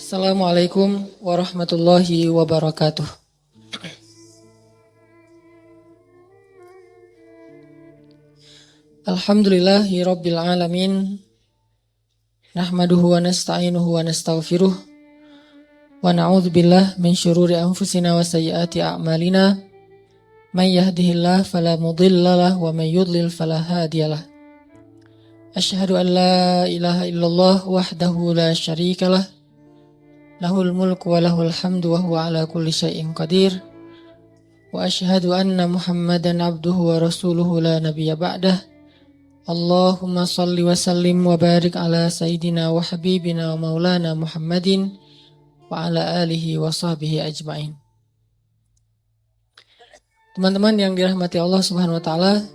Assalamualaikum warahmatullahi wabarakatuh. Alhamdulillahi rabbil alamin. Nahmaduhu wa nasta'inuhu wa nastaghfiruh. Wa na'udzu billahi min syururi anfusina wa sayyiati a'malina. May yahdihillahu fala mudilla lahu wa may yudlil fala hadiyalah. Asyhadu an la ilaha illallah wahdahu la syarikalah. Lahul mulku wa lahul hamdu wa huwa ala kulli syai'in qadir. Wa asyhadu anna Muhammadan abduhu wa rasuluhu la nabiyya ba'dah. Allahumma salli wa sallim wa barik ala sayyidina wa habibina wa maulana Muhammadin wa ala alihi wa sahbihi ajma'in. Teman-teman yang dirahmati Allah Subhanahu wa taala,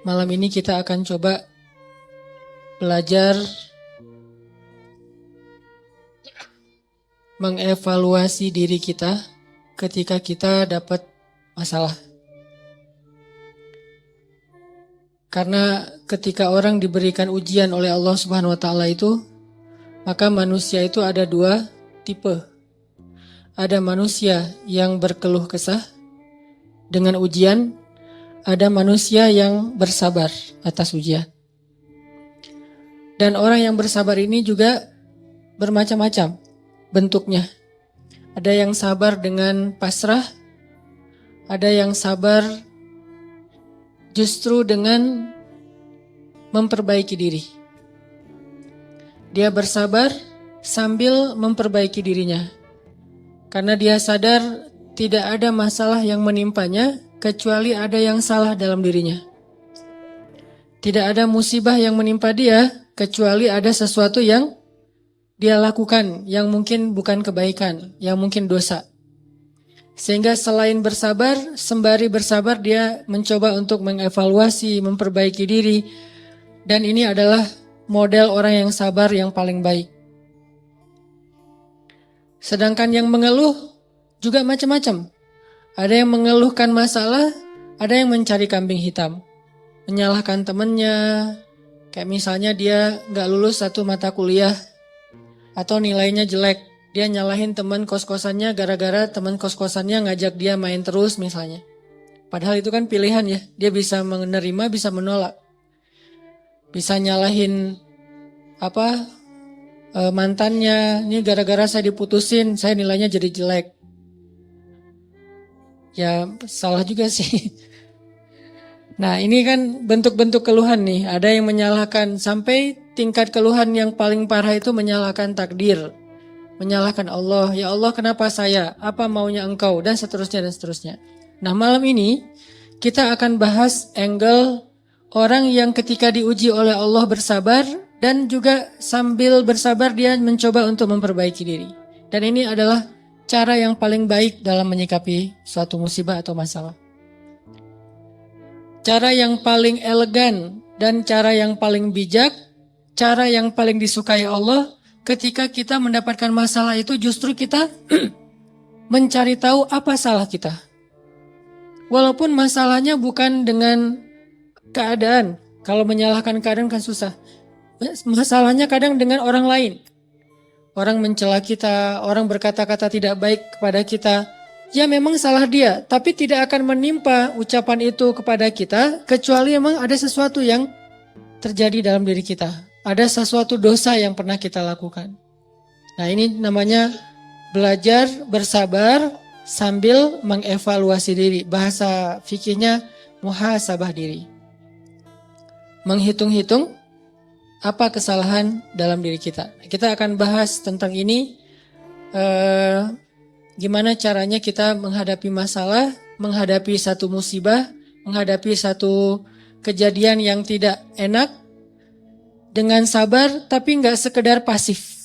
malam ini kita akan coba belajar mengevaluasi diri kita ketika kita dapat masalah. Karena ketika orang diberikan ujian oleh Allah Subhanahu wa taala itu, maka manusia itu ada dua tipe. Ada manusia yang berkeluh kesah dengan ujian, ada manusia yang bersabar atas ujian. Dan orang yang bersabar ini juga bermacam-macam bentuknya. Ada yang sabar dengan pasrah, ada yang sabar justru dengan memperbaiki diri. Dia bersabar sambil memperbaiki dirinya. Karena dia sadar tidak ada masalah yang menimpanya kecuali ada yang salah dalam dirinya. Tidak ada musibah yang menimpa dia kecuali ada sesuatu yang dia lakukan yang mungkin bukan kebaikan, yang mungkin dosa. Sehingga selain bersabar, sembari bersabar dia mencoba untuk mengevaluasi, memperbaiki diri. Dan ini adalah model orang yang sabar yang paling baik. Sedangkan yang mengeluh juga macam-macam. Ada yang mengeluhkan masalah, ada yang mencari kambing hitam. Menyalahkan temannya, kayak misalnya dia gak lulus satu mata kuliah, atau nilainya jelek, dia nyalahin teman kos-kosannya gara-gara teman kos-kosannya ngajak dia main terus misalnya. Padahal itu kan pilihan ya, dia bisa menerima, bisa menolak. Bisa nyalahin mantannya, ini gara-gara saya diputusin, saya nilainya jadi jelek. Ya salah juga sih. Nah ini kan bentuk-bentuk keluhan nih, ada yang menyalahkan sampai tingkat keluhan yang paling parah itu menyalahkan takdir, menyalahkan Allah. Ya Allah kenapa saya, apa maunya engkau, dan seterusnya dan seterusnya. Nah malam ini kita akan bahas angle orang yang ketika diuji oleh Allah bersabar dan juga sambil bersabar dia mencoba untuk memperbaiki diri. Dan ini adalah cara yang paling baik dalam menyikapi suatu musibah atau masalah. Cara yang paling elegan dan cara yang paling bijak, cara yang paling disukai Allah ketika kita mendapatkan masalah itu justru kita mencari tahu apa salah kita. Walaupun masalahnya bukan dengan keadaan. Kalau menyalahkan keadaan kan susah. Masalahnya kadang dengan orang lain. Orang mencela kita, orang berkata-kata tidak baik kepada kita. Ya memang salah dia, tapi tidak akan menimpa ucapan itu kepada kita kecuali memang ada sesuatu yang terjadi dalam diri kita. Ada sesuatu dosa yang pernah kita lakukan. Nah ini namanya belajar bersabar sambil mengevaluasi diri. Bahasa fikihnya muhasabah diri. Menghitung-hitung apa kesalahan dalam diri kita. Kita akan bahas tentang ini. Gimana caranya kita menghadapi masalah, menghadapi satu musibah, menghadapi satu kejadian yang tidak enak dengan sabar tapi enggak sekedar pasif.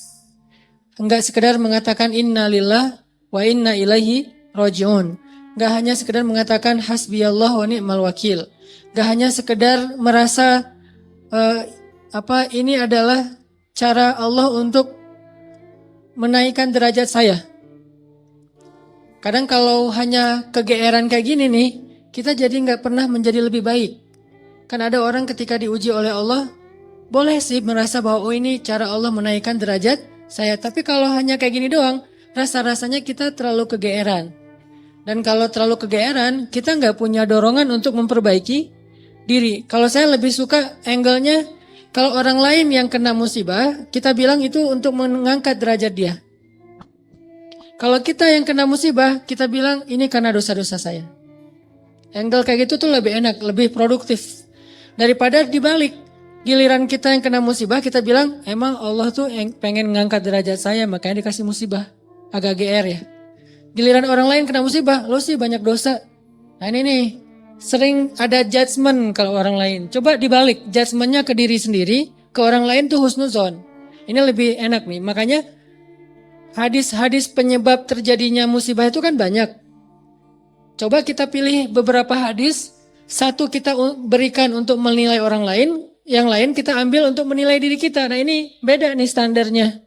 Enggak sekedar mengatakan innalillah wa inna ilaihi rajiun. Enggak hanya sekedar mengatakan hasbiyallah wa ni'mal wakil. Enggak hanya sekedar merasa ini adalah cara Allah untuk menaikkan derajat saya. Kadang kalau hanya kegeeran kayak gini nih, kita jadi nggak pernah menjadi lebih baik. Kan ada orang ketika diuji oleh Allah, boleh sih merasa bahwa oh ini cara Allah menaikkan derajat saya. Tapi kalau hanya kayak gini doang, rasa-rasanya kita terlalu kegeeran. Dan kalau terlalu kegeeran, kita nggak punya dorongan untuk memperbaiki diri. Kalau saya lebih suka angle-nya, kalau orang lain yang kena musibah, kita bilang itu untuk mengangkat derajat dia. Kalau kita yang kena musibah, kita bilang ini karena dosa-dosa saya. Angle kayak gitu tuh lebih enak, lebih produktif. Daripada dibalik, giliran kita yang kena musibah, kita bilang emang Allah tuh pengen ngangkat derajat saya, makanya dikasih musibah. Agak GR ya. Giliran orang lain kena musibah, lo sih banyak dosa. Nah ini nih, sering ada judgement kalau orang lain. Coba dibalik, judgementnya ke diri sendiri, ke orang lain tuh husnuzon. Ini lebih enak nih, makanya hadis-hadis penyebab terjadinya musibah itu kan banyak. Coba kita pilih beberapa hadis, satu kita berikan untuk menilai orang lain, yang lain kita ambil untuk menilai diri kita. Nah ini beda nih standarnya.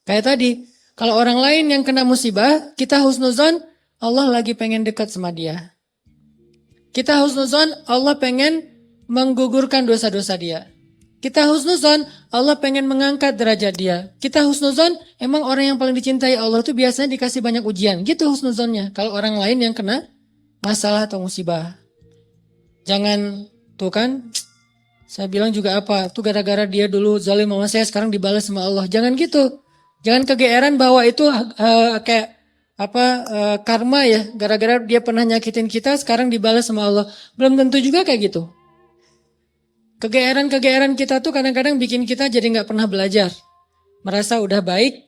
Kayak tadi, kalau orang lain yang kena musibah, kita husnuzon, Allah lagi pengen dekat sama dia. Kita husnuzon, Allah pengen menggugurkan dosa-dosa dia. Kita husnuzon, Allah pengen mengangkat derajat dia. Kita husnuzon, emang orang yang paling dicintai Allah itu biasanya dikasih banyak ujian. Gitu husnuzonnya. Kalau orang lain yang kena masalah atau musibah. Jangan, tuh kan, saya bilang juga apa, tuh gara-gara dia dulu zalim sama saya, sekarang dibalas sama Allah. Jangan gitu. Jangan kegeeran bahwa itu kayak karma ya. Gara-gara dia pernah nyakitin kita, sekarang dibalas sama Allah. Belum tentu juga kayak gitu. Kegeeran-kegeeran kita tuh kadang-kadang bikin kita jadi nggak pernah belajar. Merasa udah baik,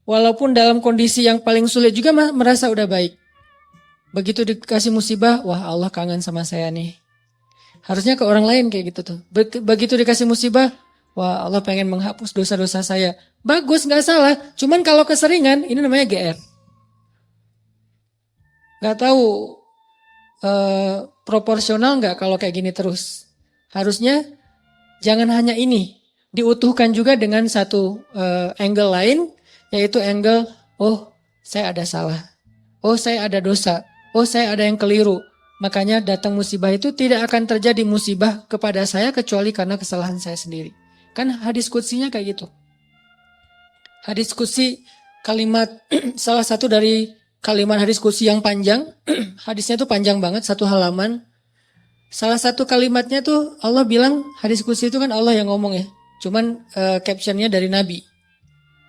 walaupun dalam kondisi yang paling sulit juga merasa udah baik. Begitu dikasih musibah, wah Allah kangen sama saya nih. Harusnya ke orang lain kayak gitu tuh. Begitu dikasih musibah, wah Allah pengen menghapus dosa-dosa saya. Bagus, nggak salah. Cuman kalau keseringan, ini namanya GR. Nggak tahu proporsional nggak kalau kayak gini terus. Harusnya jangan hanya ini, diutuhkan juga dengan satu angle lain, yaitu angle, oh saya ada salah, oh saya ada dosa, oh saya ada yang keliru. Makanya datang musibah itu tidak akan terjadi musibah kepada saya kecuali karena kesalahan saya sendiri. Kan hadis qudsinya kayak gitu. Hadis qudsi kalimat, salah satu dari kalimat hadis qudsi yang panjang, hadisnya tuh panjang banget, 1 halaman. Salah satu kalimatnya tuh Allah bilang, hadis qudsi itu kan Allah yang ngomong ya. Cuman captionnya dari Nabi.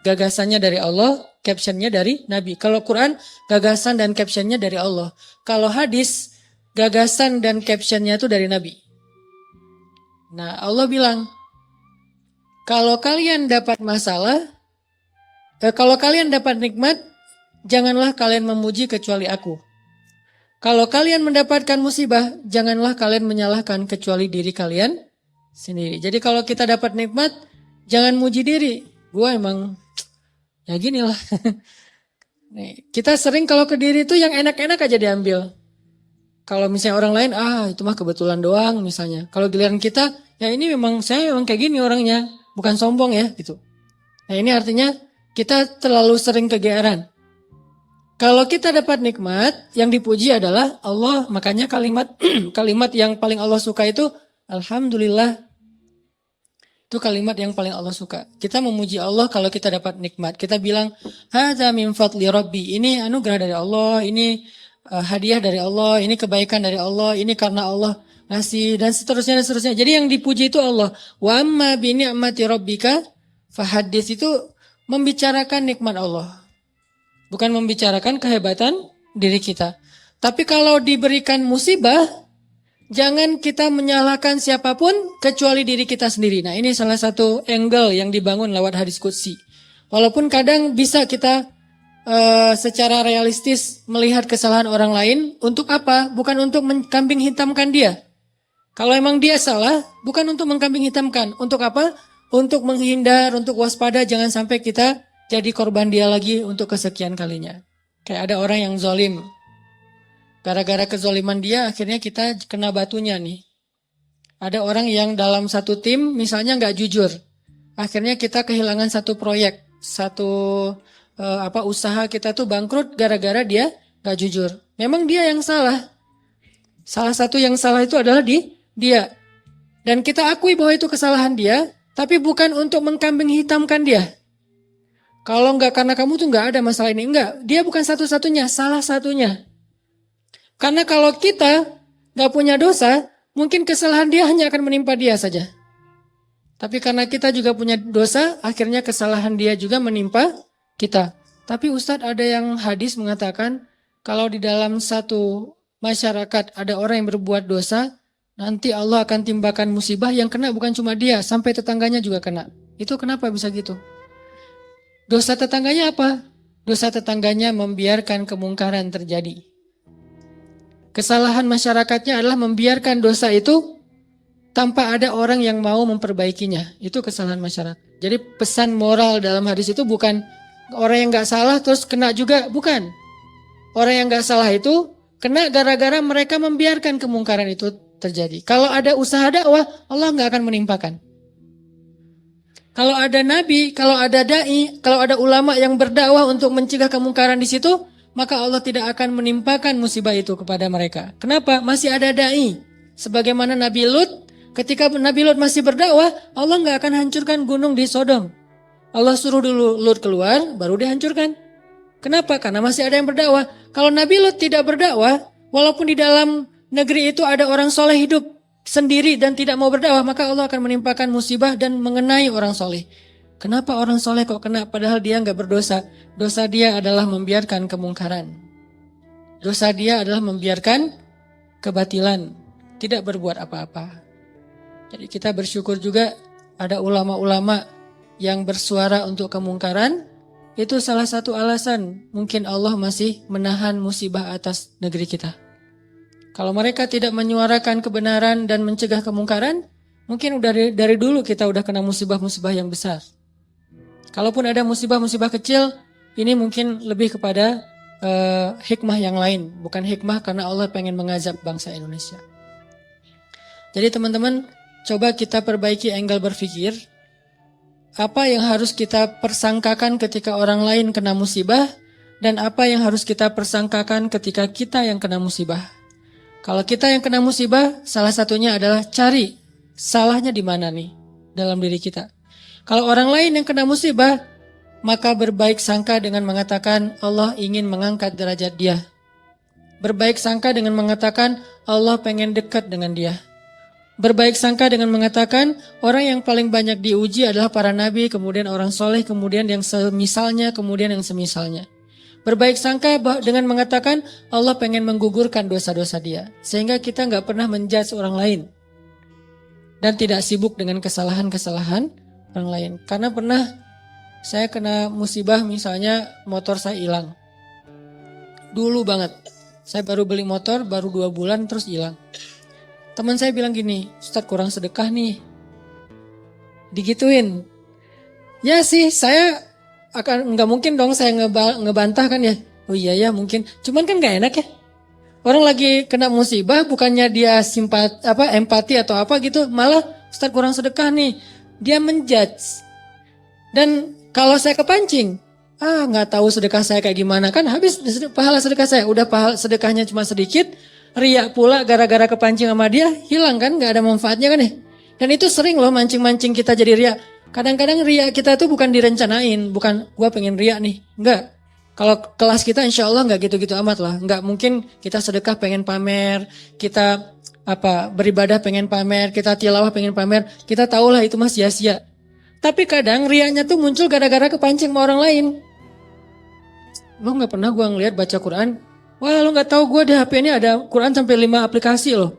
Gagasannya dari Allah, captionnya dari Nabi. Kalau Quran, gagasan dan captionnya dari Allah. Kalau hadis, gagasan dan captionnya tuh dari Nabi. Nah Allah bilang, kalau kalian dapat masalah, kalau kalian dapat nikmat, janganlah kalian memuji kecuali aku. Kalau kalian mendapatkan musibah, janganlah kalian menyalahkan kecuali diri kalian sendiri. Jadi kalau kita dapat nikmat, jangan muji diri. Gua emang ya gini lah. Kita sering kalau ke diri itu yang enak-enak aja diambil. Kalau misalnya orang lain, itu mah kebetulan doang misalnya. Kalau giliran kita, ya ini memang saya memang kayak gini orangnya. Bukan sombong ya gitu. Nah ini artinya kita terlalu sering kegeeran. Kalau kita dapat nikmat, yang dipuji adalah Allah. Makanya kalimat kalimat yang paling Allah suka itu Alhamdulillah. Itu kalimat yang paling Allah suka. Kita memuji Allah kalau kita dapat nikmat. Kita bilang, hadza min fadli rabbi. Ini anugerah dari Allah, ini hadiah dari Allah, ini kebaikan dari Allah, ini karena Allah ngasih dan seterusnya dan seterusnya. Jadi yang dipuji itu Allah. Wa amma bi ni'mati rabbika fahaddits, itu membicarakan nikmat Allah. Bukan membicarakan kehebatan diri kita. Tapi kalau diberikan musibah, jangan kita menyalahkan siapapun kecuali diri kita sendiri. Nah ini salah satu angle yang dibangun lewat hadis qudsi. Walaupun kadang bisa kita secara realistis melihat kesalahan orang lain. Untuk apa? Bukan untuk mengkambing hitamkan dia. Kalau emang dia salah, bukan untuk mengkambing hitamkan. Untuk apa? Untuk menghindar, untuk waspada, jangan sampai kita jadi korban dia lagi untuk kesekian kalinya. Kayak ada orang yang zalim. Gara-gara kezaliman dia akhirnya kita kena batunya nih. Ada orang yang dalam satu tim misalnya nggak jujur. Akhirnya kita kehilangan satu proyek. Satu usaha kita tuh bangkrut gara-gara dia nggak jujur. Memang dia yang salah. Salah satu yang salah itu adalah dia. Dan kita akui bahwa itu kesalahan dia, tapi bukan untuk mengkambing hitamkan dia. Kalau enggak karena kamu tuh enggak ada masalah ini. Enggak, dia bukan satu-satunya, salah satunya. Karena kalau kita enggak punya dosa, mungkin kesalahan dia hanya akan menimpa dia saja. Tapi karena kita juga punya dosa, akhirnya kesalahan dia juga menimpa kita. Tapi Ustadz, ada yang hadis mengatakan, kalau di dalam satu masyarakat ada orang yang berbuat dosa, nanti Allah akan timbakan musibah yang kena bukan cuma dia, sampai tetangganya juga kena. Itu kenapa bisa gitu? Dosa tetangganya apa? Dosa tetangganya membiarkan kemungkaran terjadi. Kesalahan masyarakatnya adalah membiarkan dosa itu tanpa ada orang yang mau memperbaikinya. Itu kesalahan masyarakat. Jadi pesan moral dalam hadis itu bukan orang yang gak salah terus kena juga, bukan. Orang yang gak salah itu kena gara-gara mereka membiarkan kemungkaran itu terjadi. Kalau ada usaha dakwah, Allah gak akan menimpakan. Kalau ada nabi, kalau ada dai, kalau ada ulama yang berdakwah untuk mencegah kemungkaran di situ, maka Allah tidak akan menimpakan musibah itu kepada mereka. Kenapa? Masih ada dai. Sebagaimana Nabi Lut, ketika Nabi Lut masih berdakwah, Allah gak akan hancurkan gunung di Sodom. Allah suruh dulu Lut keluar, baru dihancurkan. Kenapa? Karena masih ada yang berdakwah. Kalau Nabi Lut tidak berdakwah, walaupun di dalam negeri itu ada orang soleh hidup sendiri dan tidak mau berdakwah, maka Allah akan menimpakan musibah dan mengenai orang soleh. Kenapa orang soleh kok kena padahal dia nggak berdosa? Dosa dia adalah membiarkan kemungkaran. Dosa dia adalah membiarkan kebatilan, tidak berbuat apa-apa. Jadi kita bersyukur juga ada ulama-ulama yang bersuara untuk kemungkaran. Itu salah satu alasan mungkin Allah masih menahan musibah atas negeri kita. Kalau mereka tidak menyuarakan kebenaran dan mencegah kemungkaran, mungkin dari dulu kita udah kena musibah-musibah yang besar. Kalaupun ada musibah-musibah kecil, ini mungkin lebih kepada hikmah yang lain. Bukan hikmah karena Allah pengen mengazab bangsa Indonesia. Jadi teman-teman, coba kita perbaiki angle berpikir. Apa yang harus kita persangkakan ketika orang lain kena musibah, dan apa yang harus kita persangkakan ketika kita yang kena musibah. Kalau kita yang kena musibah, salah satunya adalah cari salahnya di mana nih dalam diri kita. Kalau orang lain yang kena musibah, maka berbaik sangka dengan mengatakan Allah ingin mengangkat derajat dia. Berbaik sangka dengan mengatakan Allah pengen dekat dengan dia. Berbaik sangka dengan mengatakan orang yang paling banyak diuji adalah para nabi, kemudian orang soleh, kemudian yang semisalnya, kemudian yang semisalnya. Berbaik sangka dengan mengatakan Allah pengen menggugurkan dosa-dosa dia. Sehingga kita gak pernah menjudge orang lain. Dan tidak sibuk dengan kesalahan-kesalahan orang lain. Karena pernah saya kena musibah, misalnya motor saya hilang. Dulu banget. Saya baru beli motor, baru 2 bulan terus hilang. Teman saya bilang gini, Ustadz kurang sedekah nih. Digituin. Ya sih, saya nggak mungkin dong saya ngebantah kan ya. Oh iya ya mungkin. Cuman kan nggak enak ya. Orang lagi kena musibah, bukannya dia empati atau apa gitu, malah Ustadz kurang sedekah nih. Dia menjudge. Dan kalau saya kepancing, nggak tahu sedekah saya kayak gimana, kan habis pahala sedekah saya. Udah pahala sedekahnya cuma sedikit, riak pula gara-gara kepancing sama dia, hilang kan, nggak ada manfaatnya kan ya. Dan itu sering loh mancing-mancing kita jadi riak. Kadang-kadang riak kita tuh bukan direncanain, bukan gua pengen riak nih, enggak. Kalau kelas kita insya Allah enggak gitu-gitu amat lah. Enggak mungkin kita sedekah pengen pamer, kita beribadah pengen pamer, kita tilawah pengen pamer. Kita tahulah itu mah sia-sia. Tapi kadang riaknya tuh muncul gara-gara kepancing sama orang lain. Lo enggak pernah gua ngeliat baca Quran? Wah lo enggak tahu gua di HP ini ada Quran sampai 5 aplikasi loh.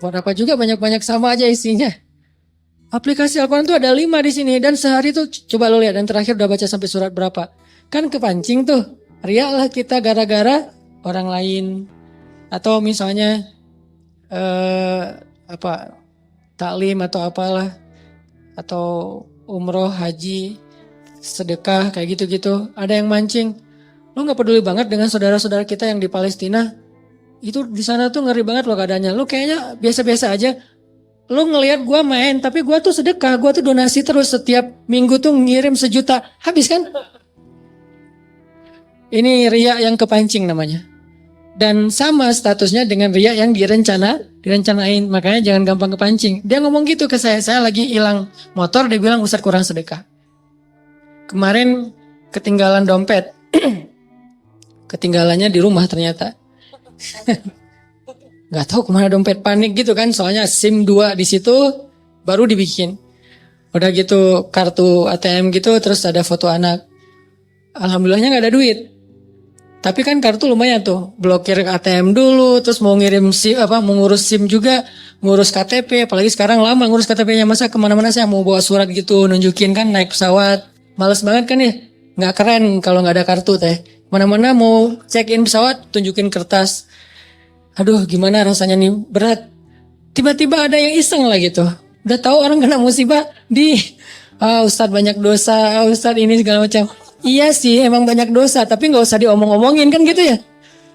Buat apa juga banyak-banyak sama aja isinya. Aplikasi Al-Quran tuh ada 5 di sini dan sehari tuh coba lo lihat dan terakhir udah baca sampai surat berapa. Kan kepancing tuh. Riak lah kita gara-gara orang lain. Atau misalnya taklim atau apalah. Atau umroh, haji, sedekah kayak gitu-gitu. Ada yang mancing. Lo gak peduli banget dengan saudara-saudara kita yang di Palestina. Itu di sana tuh ngeri banget loh keadaannya. Lo kayaknya biasa-biasa aja. Lo ngelihat gue main, tapi gue tuh sedekah, gue tuh donasi terus setiap minggu tuh ngirim 1 juta, habis kan? Ini riya yang kepancing namanya. Dan sama statusnya dengan riya yang direncanain. Makanya jangan gampang kepancing. Dia ngomong gitu ke saya lagi hilang motor, dia bilang Ustadz kurang sedekah. Kemarin ketinggalan dompet. Ketinggalannya di rumah ternyata. Gak tahu kemana dompet, panik gitu kan. Soalnya SIM 2 di situ baru dibikin. Udah gitu kartu ATM gitu, terus ada foto anak. Alhamdulillahnya gak ada duit. Tapi kan kartu lumayan tuh, blokir ATM dulu, terus mau ngirim SIM mau ngurus SIM juga, ngurus KTP, apalagi sekarang lama ngurus KTP-nya, masa kemana-mana saya mau bawa surat gitu, nunjukin kan naik pesawat, males banget kan ya, nggak keren kalau nggak ada kartu teh, mana-mana mau check in pesawat, tunjukin kertas, aduh gimana rasanya nih, berat, tiba-tiba ada yang iseng lah gitu, udah tahu orang kena musibah, Ustadz banyak dosa, Ustadz ini segala macam. Iya sih emang banyak dosa, tapi gak usah diomong-omongin kan gitu ya.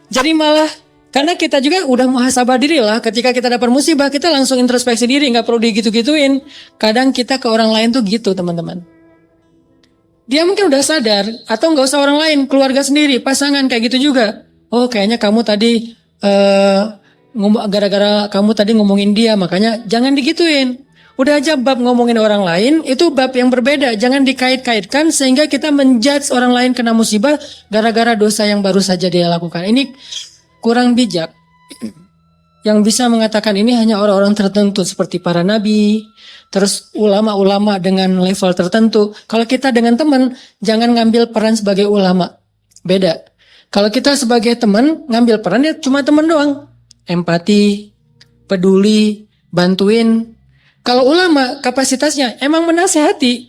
Jadi malah karena kita juga udah muhasabah diri lah, ketika kita dapat musibah kita langsung introspeksi diri, gak perlu digitu-gituin. Kadang kita ke orang lain tuh gitu teman-teman. Dia mungkin udah sadar, atau gak usah orang lain, keluarga sendiri, pasangan kayak gitu juga. Oh kayaknya kamu tadi gara-gara kamu tadi ngomongin dia, makanya jangan digituin. Udah aja bab ngomongin orang lain, itu bab yang berbeda. Jangan dikait-kaitkan sehingga kita menjudge orang lain kena musibah gara-gara dosa yang baru saja dia lakukan. Ini kurang bijak. Yang bisa mengatakan ini hanya orang-orang tertentu seperti para nabi, terus ulama-ulama dengan level tertentu. Kalau kita dengan teman, jangan ngambil peran sebagai ulama. Beda. Kalau kita sebagai teman, ngambil peran ya cuma teman doang. Empati, peduli, bantuin. Kalau ulama kapasitasnya emang menasehati.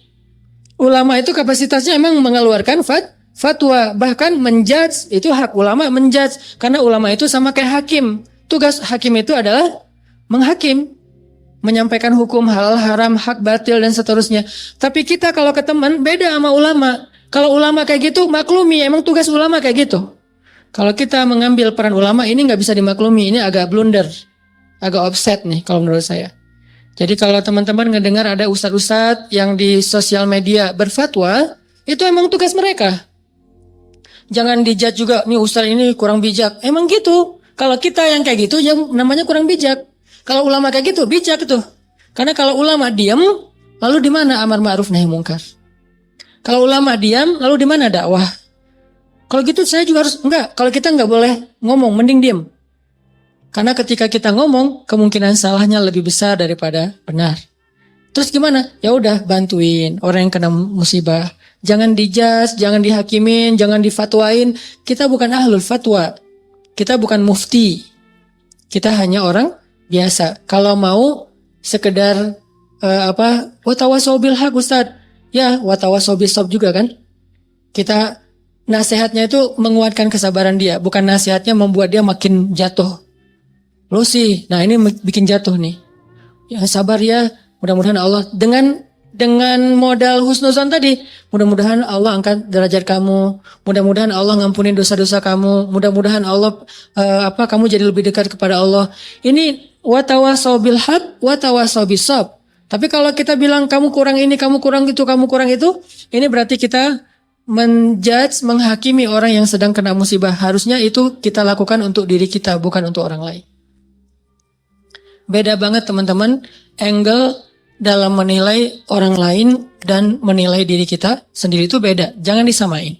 Ulama itu kapasitasnya emang mengeluarkan fatwa. Bahkan menjudge, itu hak ulama menjudge. Karena ulama itu sama kayak hakim. Tugas hakim itu adalah menghakim. Menyampaikan hukum halal haram, hak batil dan seterusnya. Tapi kita kalau ke teman beda sama ulama. Kalau ulama kayak gitu maklumi, emang tugas ulama kayak gitu. Kalau kita mengambil peran ulama ini gak bisa dimaklumi. Ini agak blunder. Agak offset nih kalau menurut saya. Jadi kalau teman-teman ngedengar ada ustadz-ustadz yang di sosial media berfatwa, itu emang tugas mereka. Jangan dijudge juga, nih ustadz ini kurang bijak. Emang gitu. Kalau kita yang kayak gitu, yang namanya kurang bijak. Kalau ulama kayak gitu, bijak itu. Karena kalau ulama diam, lalu di mana amar ma'ruf nahi mungkar? Kalau ulama diam, lalu di mana dakwah? Kalau gitu saya juga harus, enggak. Kalau kita enggak boleh ngomong, mending diam. Karena ketika kita ngomong, kemungkinan salahnya lebih besar daripada benar. Terus gimana? Ya udah bantuin orang yang kena musibah. Jangan dijudge, jangan dihakimin, jangan difatwain. Kita bukan ahlul fatwa. Kita bukan mufti. Kita hanya orang biasa. Kalau mau sekedar watawasau bil haq Ustaz. Ya, watawasau bis sabr juga kan. Kita nasihatnya itu menguatkan kesabaran dia, bukan nasihatnya membuat dia makin jatuh. Lo sih, nah ini bikin jatuh nih. Ya sabar ya, mudah-mudahan Allah dengan modal husnuzon tadi, mudah-mudahan Allah angkat derajat kamu, mudah-mudahan Allah ngampunin dosa-dosa kamu, mudah-mudahan Allah kamu jadi lebih dekat kepada Allah. Ini watawasau bil haq, watawasau bis sabr. Tapi kalau kita bilang kamu kurang ini, kamu kurang itu, kamu kurang itu, ini berarti kita menjudge, menghakimi orang yang sedang kena musibah. Harusnya itu kita lakukan untuk diri kita, bukan untuk orang lain. Beda banget teman-teman, angle dalam menilai orang lain dan menilai diri kita sendiri itu beda. Jangan disamain.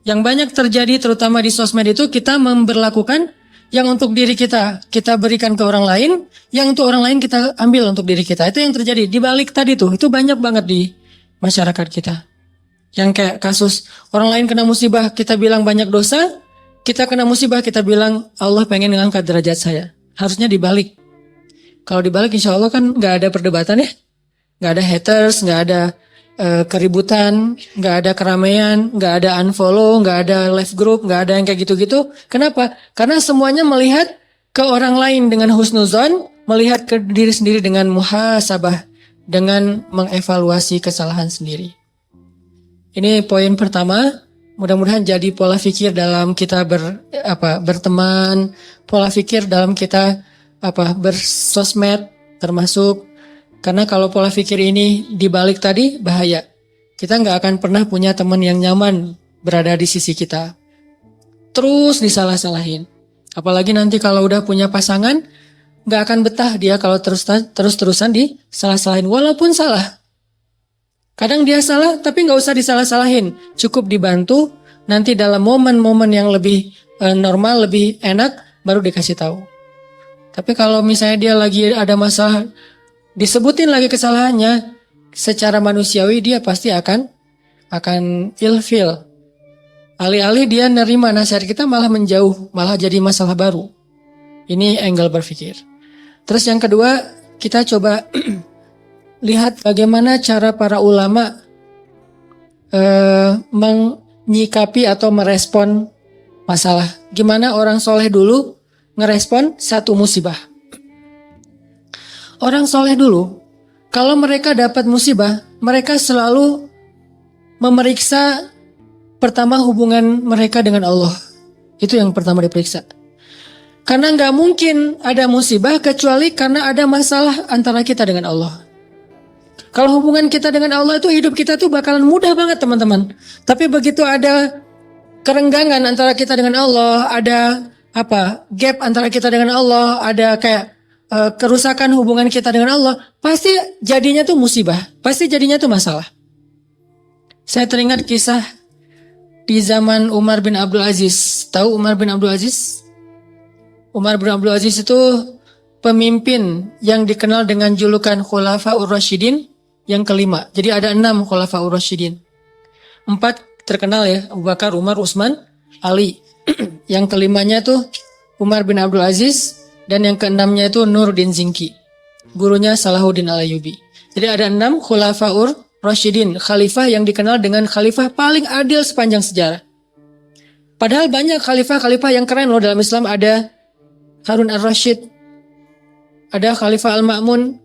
Yang banyak terjadi terutama di sosmed itu kita memberlakukan yang untuk diri kita berikan ke orang lain, yang untuk orang lain kita ambil untuk diri kita. Itu yang terjadi. Di balik tadi tuh, itu banyak banget di masyarakat kita. Yang kayak kasus orang lain kena musibah, kita bilang banyak dosa, kita kena musibah, kita bilang Allah pengen ngangkat derajat saya. Harusnya dibalik. Kalau dibalik insya Allah kan gak ada perdebatan ya. Gak ada haters, gak ada keributan, gak ada keramaian, gak ada unfollow, gak ada left group, gak ada yang kayak gitu-gitu. Kenapa? Karena semuanya melihat ke orang lain dengan husnuzon, melihat ke diri sendiri dengan muhasabah, dengan mengevaluasi kesalahan sendiri. Ini poin pertama. Mudah-mudahan jadi pola pikir dalam kita berteman, pola pikir dalam kita bersosmed termasuk. Karena kalau pola pikir ini dibalik tadi bahaya. Kita nggak akan pernah punya teman yang nyaman berada di sisi kita. Terus disalah-salahin. Apalagi nanti kalau udah punya pasangan, nggak akan betah dia kalau terus-terusan disalah-salahin. Walaupun salah. Kadang dia salah, tapi nggak usah disalah-salahin. Cukup dibantu, nanti dalam momen-momen yang lebih normal, lebih enak, baru dikasih tahu. Tapi kalau misalnya dia lagi ada masalah, disebutin lagi kesalahannya, secara manusiawi dia pasti akan ilfil. Alih-alih dia nerima nasihat kita malah menjauh, malah jadi masalah baru. Ini angle berpikir. Terus yang kedua, kita coba lihat bagaimana cara para ulama menyikapi atau merespon masalah. Gimana orang soleh dulu ngerespon satu musibah. Orang soleh dulu, kalau mereka dapat musibah, mereka selalu memeriksa pertama hubungan mereka dengan Allah. Itu yang pertama diperiksa. Karena nggak mungkin ada musibah kecuali karena ada masalah antara kita dengan Allah. Kalau hubungan kita dengan Allah itu, hidup kita tuh bakalan mudah banget teman-teman. Tapi begitu ada kerenggangan antara kita dengan Allah, ada gap antara kita dengan Allah, ada kayak kerusakan hubungan kita dengan Allah, pasti jadinya tuh musibah, pasti jadinya tuh masalah. Saya teringat kisah di zaman Umar bin Abdul Aziz. Tahu Umar bin Abdul Aziz? Umar bin Abdul Aziz itu pemimpin yang dikenal dengan julukan Khulafaur Rasyidin yang kelima. Jadi ada 6 Khulafaur Rasyidin. 4 terkenal ya, Abu Bakar, Umar, Utsman, Ali. Yang kelimanya tuh Umar bin Abdul Aziz, dan yang keenamnya itu Nuruddin Zinki, gurunya Salahuddin Al-Ayyubi. Jadi ada 6 Khulafaur Rasyidin, khalifah yang dikenal dengan khalifah paling adil sepanjang sejarah. Padahal banyak khalifah-khalifah yang keren loh dalam Islam. Ada Harun Ar-Rasyid, ada Khalifah Al-Ma'mun,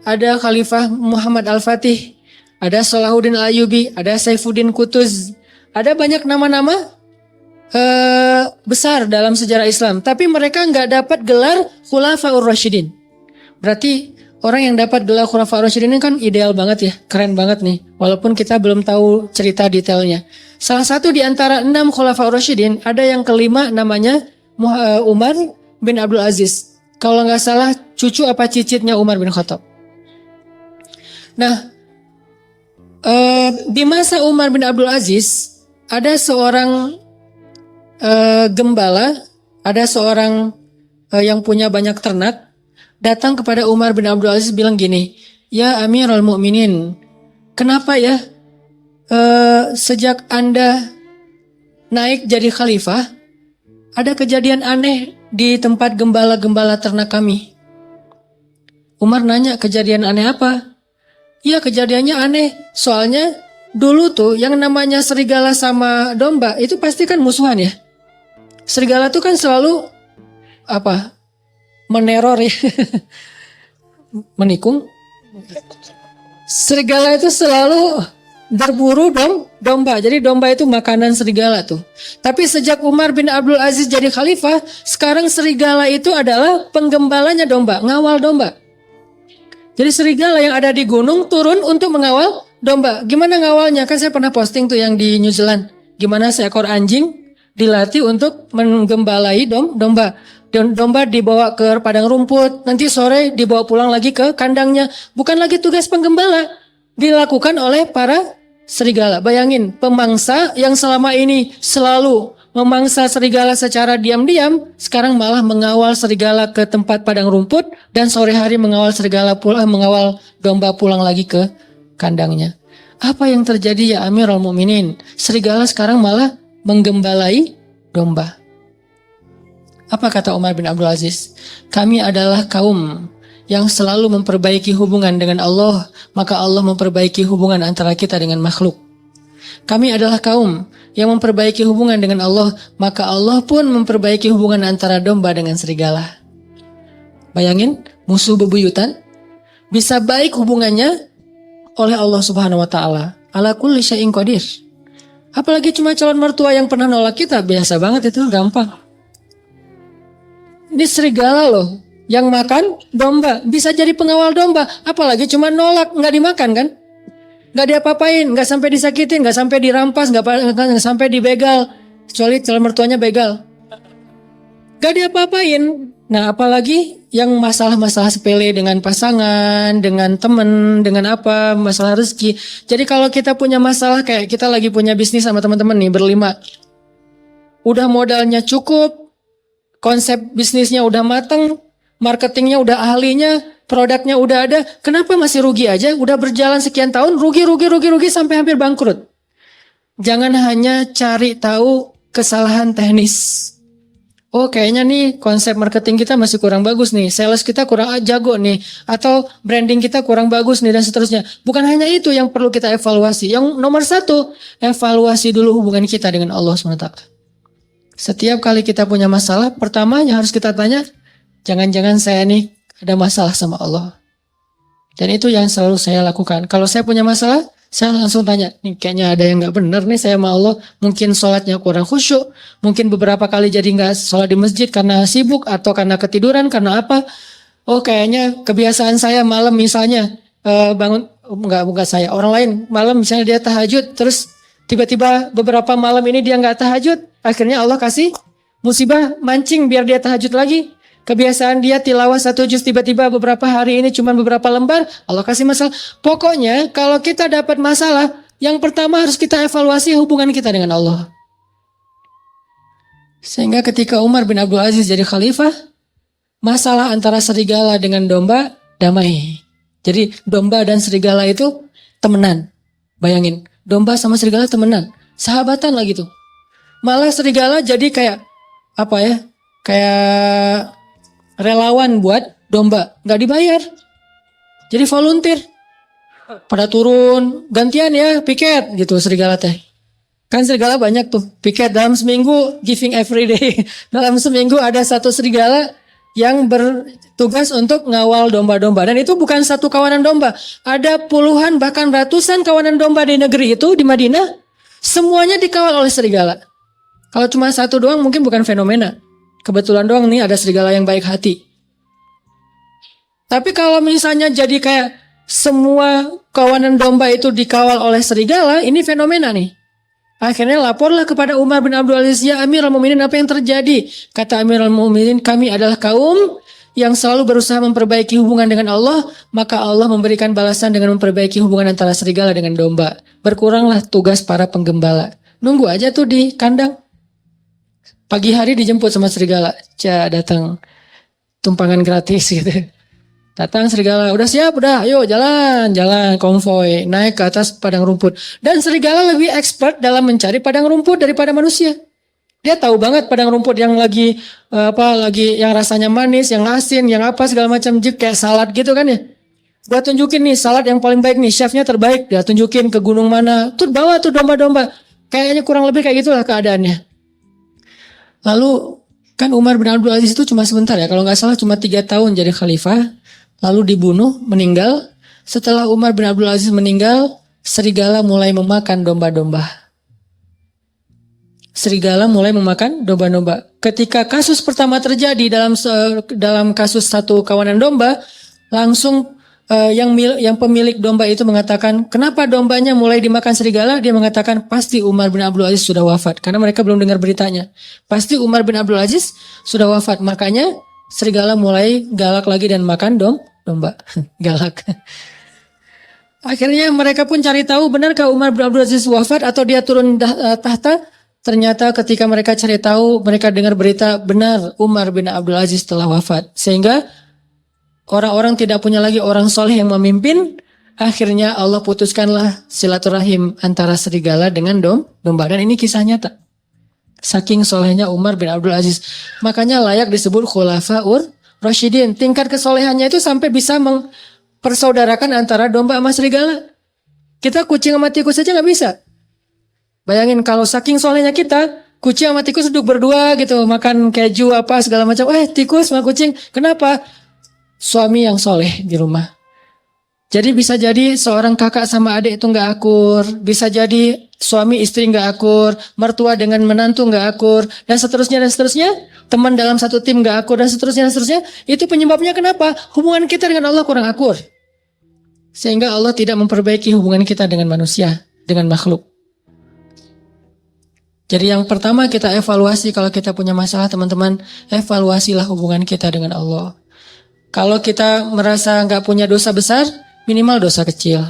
ada Khalifah Muhammad Al-Fatih, ada Salahuddin Al-Ayyubi, ada Saifuddin Qutuz. Ada banyak nama-nama besar dalam sejarah Islam, tapi mereka nggak dapat gelar Khulafaur Rasyidin. Berarti orang yang dapat gelar Khulafaur Rasyidin ini kan ideal banget ya, keren banget nih. Walaupun kita belum tahu cerita detailnya. Salah satu di antara 6 Khulafaur Rasyidin, ada yang kelima namanya Umar bin Abdul Aziz. Kalau nggak salah cucu apa cicitnya Umar bin Khattab. Nah, di masa Umar bin Abdul Aziz ada seorang gembala, ada seorang yang punya banyak ternak, datang kepada Umar bin Abdul Aziz bilang gini, "Ya Amirul Mukminin, kenapa ya sejak Anda naik jadi khalifah, ada kejadian aneh di tempat gembala-gembala ternak kami?" Umar nanya, "Kejadian aneh apa?" "Ya, kejadiannya aneh, soalnya dulu tuh yang namanya serigala sama domba itu pasti kan musuhan ya. Serigala tuh kan selalu meneror ya, menikung. Serigala itu selalu berburu domba. Jadi domba itu makanan serigala tuh. Tapi sejak Umar bin Abdul Aziz jadi khalifah, sekarang serigala itu adalah penggembalanya domba, ngawal domba. Jadi serigala yang ada di gunung turun untuk mengawal domba. Gimana ngawalnya? Kan saya pernah posting tuh yang di New Zealand. Gimana seekor anjing dilatih untuk menggembalai domba. Domba dibawa ke padang rumput, nanti sore dibawa pulang lagi ke kandangnya. Bukan lagi tugas penggembala, dilakukan oleh para serigala. Bayangin, pemangsa yang selama ini selalu memangsa serigala secara diam-diam, sekarang malah mengawal serigala ke tempat padang rumput, dan sore hari mengawal mengawal domba pulang lagi ke kandangnya. Apa yang terjadi ya Amirul Mukminin? Serigala sekarang malah menggembalai domba. Apa kata Umar bin Abdul Aziz? Kami adalah kaum yang selalu memperbaiki hubungan dengan Allah, maka Allah memperbaiki hubungan antara kita dengan makhluk. Kami adalah kaum yang memperbaiki hubungan dengan Allah, maka Allah pun memperbaiki hubungan antara domba dengan serigala. Bayangin, musuh bebuyutan bisa baik hubungannya oleh Allah Subhanahu wa taala. Ala kulli syai'in qadir. Apalagi cuma calon mertua yang pernah nolak kita, biasa banget itu, gampang. Ini serigala loh, yang makan domba, bisa jadi pengawal domba. Apalagi cuma nolak, nggak dimakan kan? Nggak diapa-apain, nggak sampai disakitin, nggak sampai dirampas, nggak sampai dibegal. Kecuali calon mertuanya begal. gak diapa-apain. Nah apalagi yang masalah-masalah sepele dengan pasangan, dengan temen, dengan apa, masalah rezeki. Jadi kalau kita punya masalah kayak kita lagi punya bisnis sama teman-teman nih berlima. Udah modalnya cukup, konsep bisnisnya udah mateng, marketingnya udah ahlinya, produknya udah ada. Kenapa masih rugi aja? Udah berjalan sekian tahun, rugi sampai hampir bangkrut. Jangan hanya cari tahu kesalahan teknis. Oh kayaknya nih konsep marketing kita masih kurang bagus nih, sales kita kurang jago nih, atau branding kita kurang bagus nih dan seterusnya. Bukan hanya itu yang perlu kita evaluasi. Yang nomor satu, evaluasi dulu hubungan kita dengan Allah SWT. Setiap kali kita punya masalah, pertama yang harus kita tanya, jangan-jangan saya nih ada masalah sama Allah. Dan itu yang selalu saya lakukan. Kalau saya punya masalah, saya langsung tanya, nih kayaknya ada yang gak benar nih saya sama Allah. Mungkin sholatnya kurang khusyuk, mungkin beberapa kali jadi gak sholat di masjid karena sibuk, atau karena ketiduran, karena apa. Oh kayaknya kebiasaan saya malam misalnya, bangun, enggak saya, orang lain malam misalnya dia tahajud, terus tiba-tiba beberapa malam ini dia gak tahajud, akhirnya Allah kasih musibah mancing biar dia tahajud lagi. Kebiasaan dia tilawah 1 juz, tiba-tiba beberapa hari ini cuma beberapa lembar, Allah kasih masalah. Pokoknya kalau kita dapat masalah, yang pertama harus kita evaluasi hubungan kita dengan Allah. Sehingga ketika Umar bin Abdul Aziz jadi khalifah, masalah antara serigala dengan domba damai. Jadi domba dan serigala itu temenan. Bayangin, domba sama serigala temenan, sahabatan lah gitu. Malah serigala jadi kayak apa ya? Kayak relawan buat domba, nggak dibayar. Jadi volunteer. Pada turun, gantian ya, piket gitu serigala teh. Kan serigala banyak tuh, piket dalam seminggu, giving every day. Dalam seminggu ada 1 serigala yang bertugas untuk ngawal domba-domba. Dan itu bukan satu kawanan domba. Ada puluhan bahkan ratusan kawanan domba di negeri itu, di Madinah. Semuanya dikawal oleh serigala. Kalau cuma satu doang mungkin bukan fenomena. Kebetulan doang nih ada serigala yang baik hati. Tapi kalau misalnya jadi kayak semua kawanan domba itu dikawal oleh serigala, ini fenomena nih. Akhirnya laporlah kepada Umar bin Abdul Aziz, ya Amirul Mukminin, apa yang terjadi? Kata Amirul Mukminin, kami adalah kaum yang selalu berusaha memperbaiki hubungan dengan Allah, maka Allah memberikan balasan dengan memperbaiki hubungan antara serigala dengan domba. Berkuranglah tugas para penggembala. Nunggu aja tuh di kandang. Pagi hari dijemput sama serigala, datang tumpangan gratis gitu. Datang serigala, udah siap, udah, ayo jalan konvoy, naik ke atas padang rumput. Dan serigala lebih expert dalam mencari padang rumput daripada manusia. Dia tahu banget padang rumput yang lagi yang rasanya manis, yang asin, yang apa segala macam, kayak salad gitu kan ya. Gua tunjukin nih salad yang paling baik nih, chefnya terbaik, dia tunjukin ke gunung mana, tuh bawa tuh domba-domba. Kayaknya kurang lebih kayak gitulah keadaannya. Lalu kan Umar bin Abdul Aziz itu cuma sebentar ya, kalau nggak salah cuma 3 tahun jadi khalifah, lalu dibunuh, meninggal. Setelah Umar bin Abdul Aziz meninggal, serigala mulai memakan domba-domba. Serigala mulai memakan domba-domba. Ketika kasus pertama terjadi dalam kasus satu kawanan domba, langsung yang pemilik domba itu mengatakan, kenapa dombanya mulai dimakan serigala? Dia mengatakan, pasti Umar bin Abdul Aziz sudah wafat. Karena mereka belum dengar beritanya. Pasti Umar bin Abdul Aziz sudah wafat. Makanya serigala mulai galak lagi dan makan domba. Galak. Akhirnya mereka pun cari tahu, benarkah Umar bin Abdul Aziz wafat atau dia turun tahta? Ternyata ketika mereka cari tahu, mereka dengar berita, benar Umar bin Abdul Aziz telah wafat. Sehingga orang-orang tidak punya lagi orang soleh yang memimpin. Akhirnya Allah putuskanlah silaturahim antara serigala dengan domba. Dan ini kisah nyata. Saking solehnya Umar bin Abdul Aziz. Makanya layak disebut khulafaur rasyidin. Tingkat kesolehannya itu sampai bisa mempersaudarakan antara domba sama serigala. Kita kucing sama tikus saja gak bisa. Bayangin kalau saking solehnya kita, kucing sama tikus duduk berdua gitu, makan keju apa segala macam. Tikus sama kucing. Kenapa? Suami yang soleh di rumah. Jadi bisa jadi seorang kakak sama adik itu gak akur. Bisa jadi suami istri gak akur. Mertua dengan menantu gak akur. Dan seterusnya. Teman dalam satu tim gak akur. Dan seterusnya. Itu penyebabnya kenapa? Hubungan kita dengan Allah kurang akur. Sehingga Allah tidak memperbaiki hubungan kita dengan manusia. Dengan makhluk. Jadi yang pertama kita evaluasi kalau kita punya masalah teman-teman, evaluasilah hubungan kita dengan Allah. Kalau kita merasa nggak punya dosa besar, minimal dosa kecil.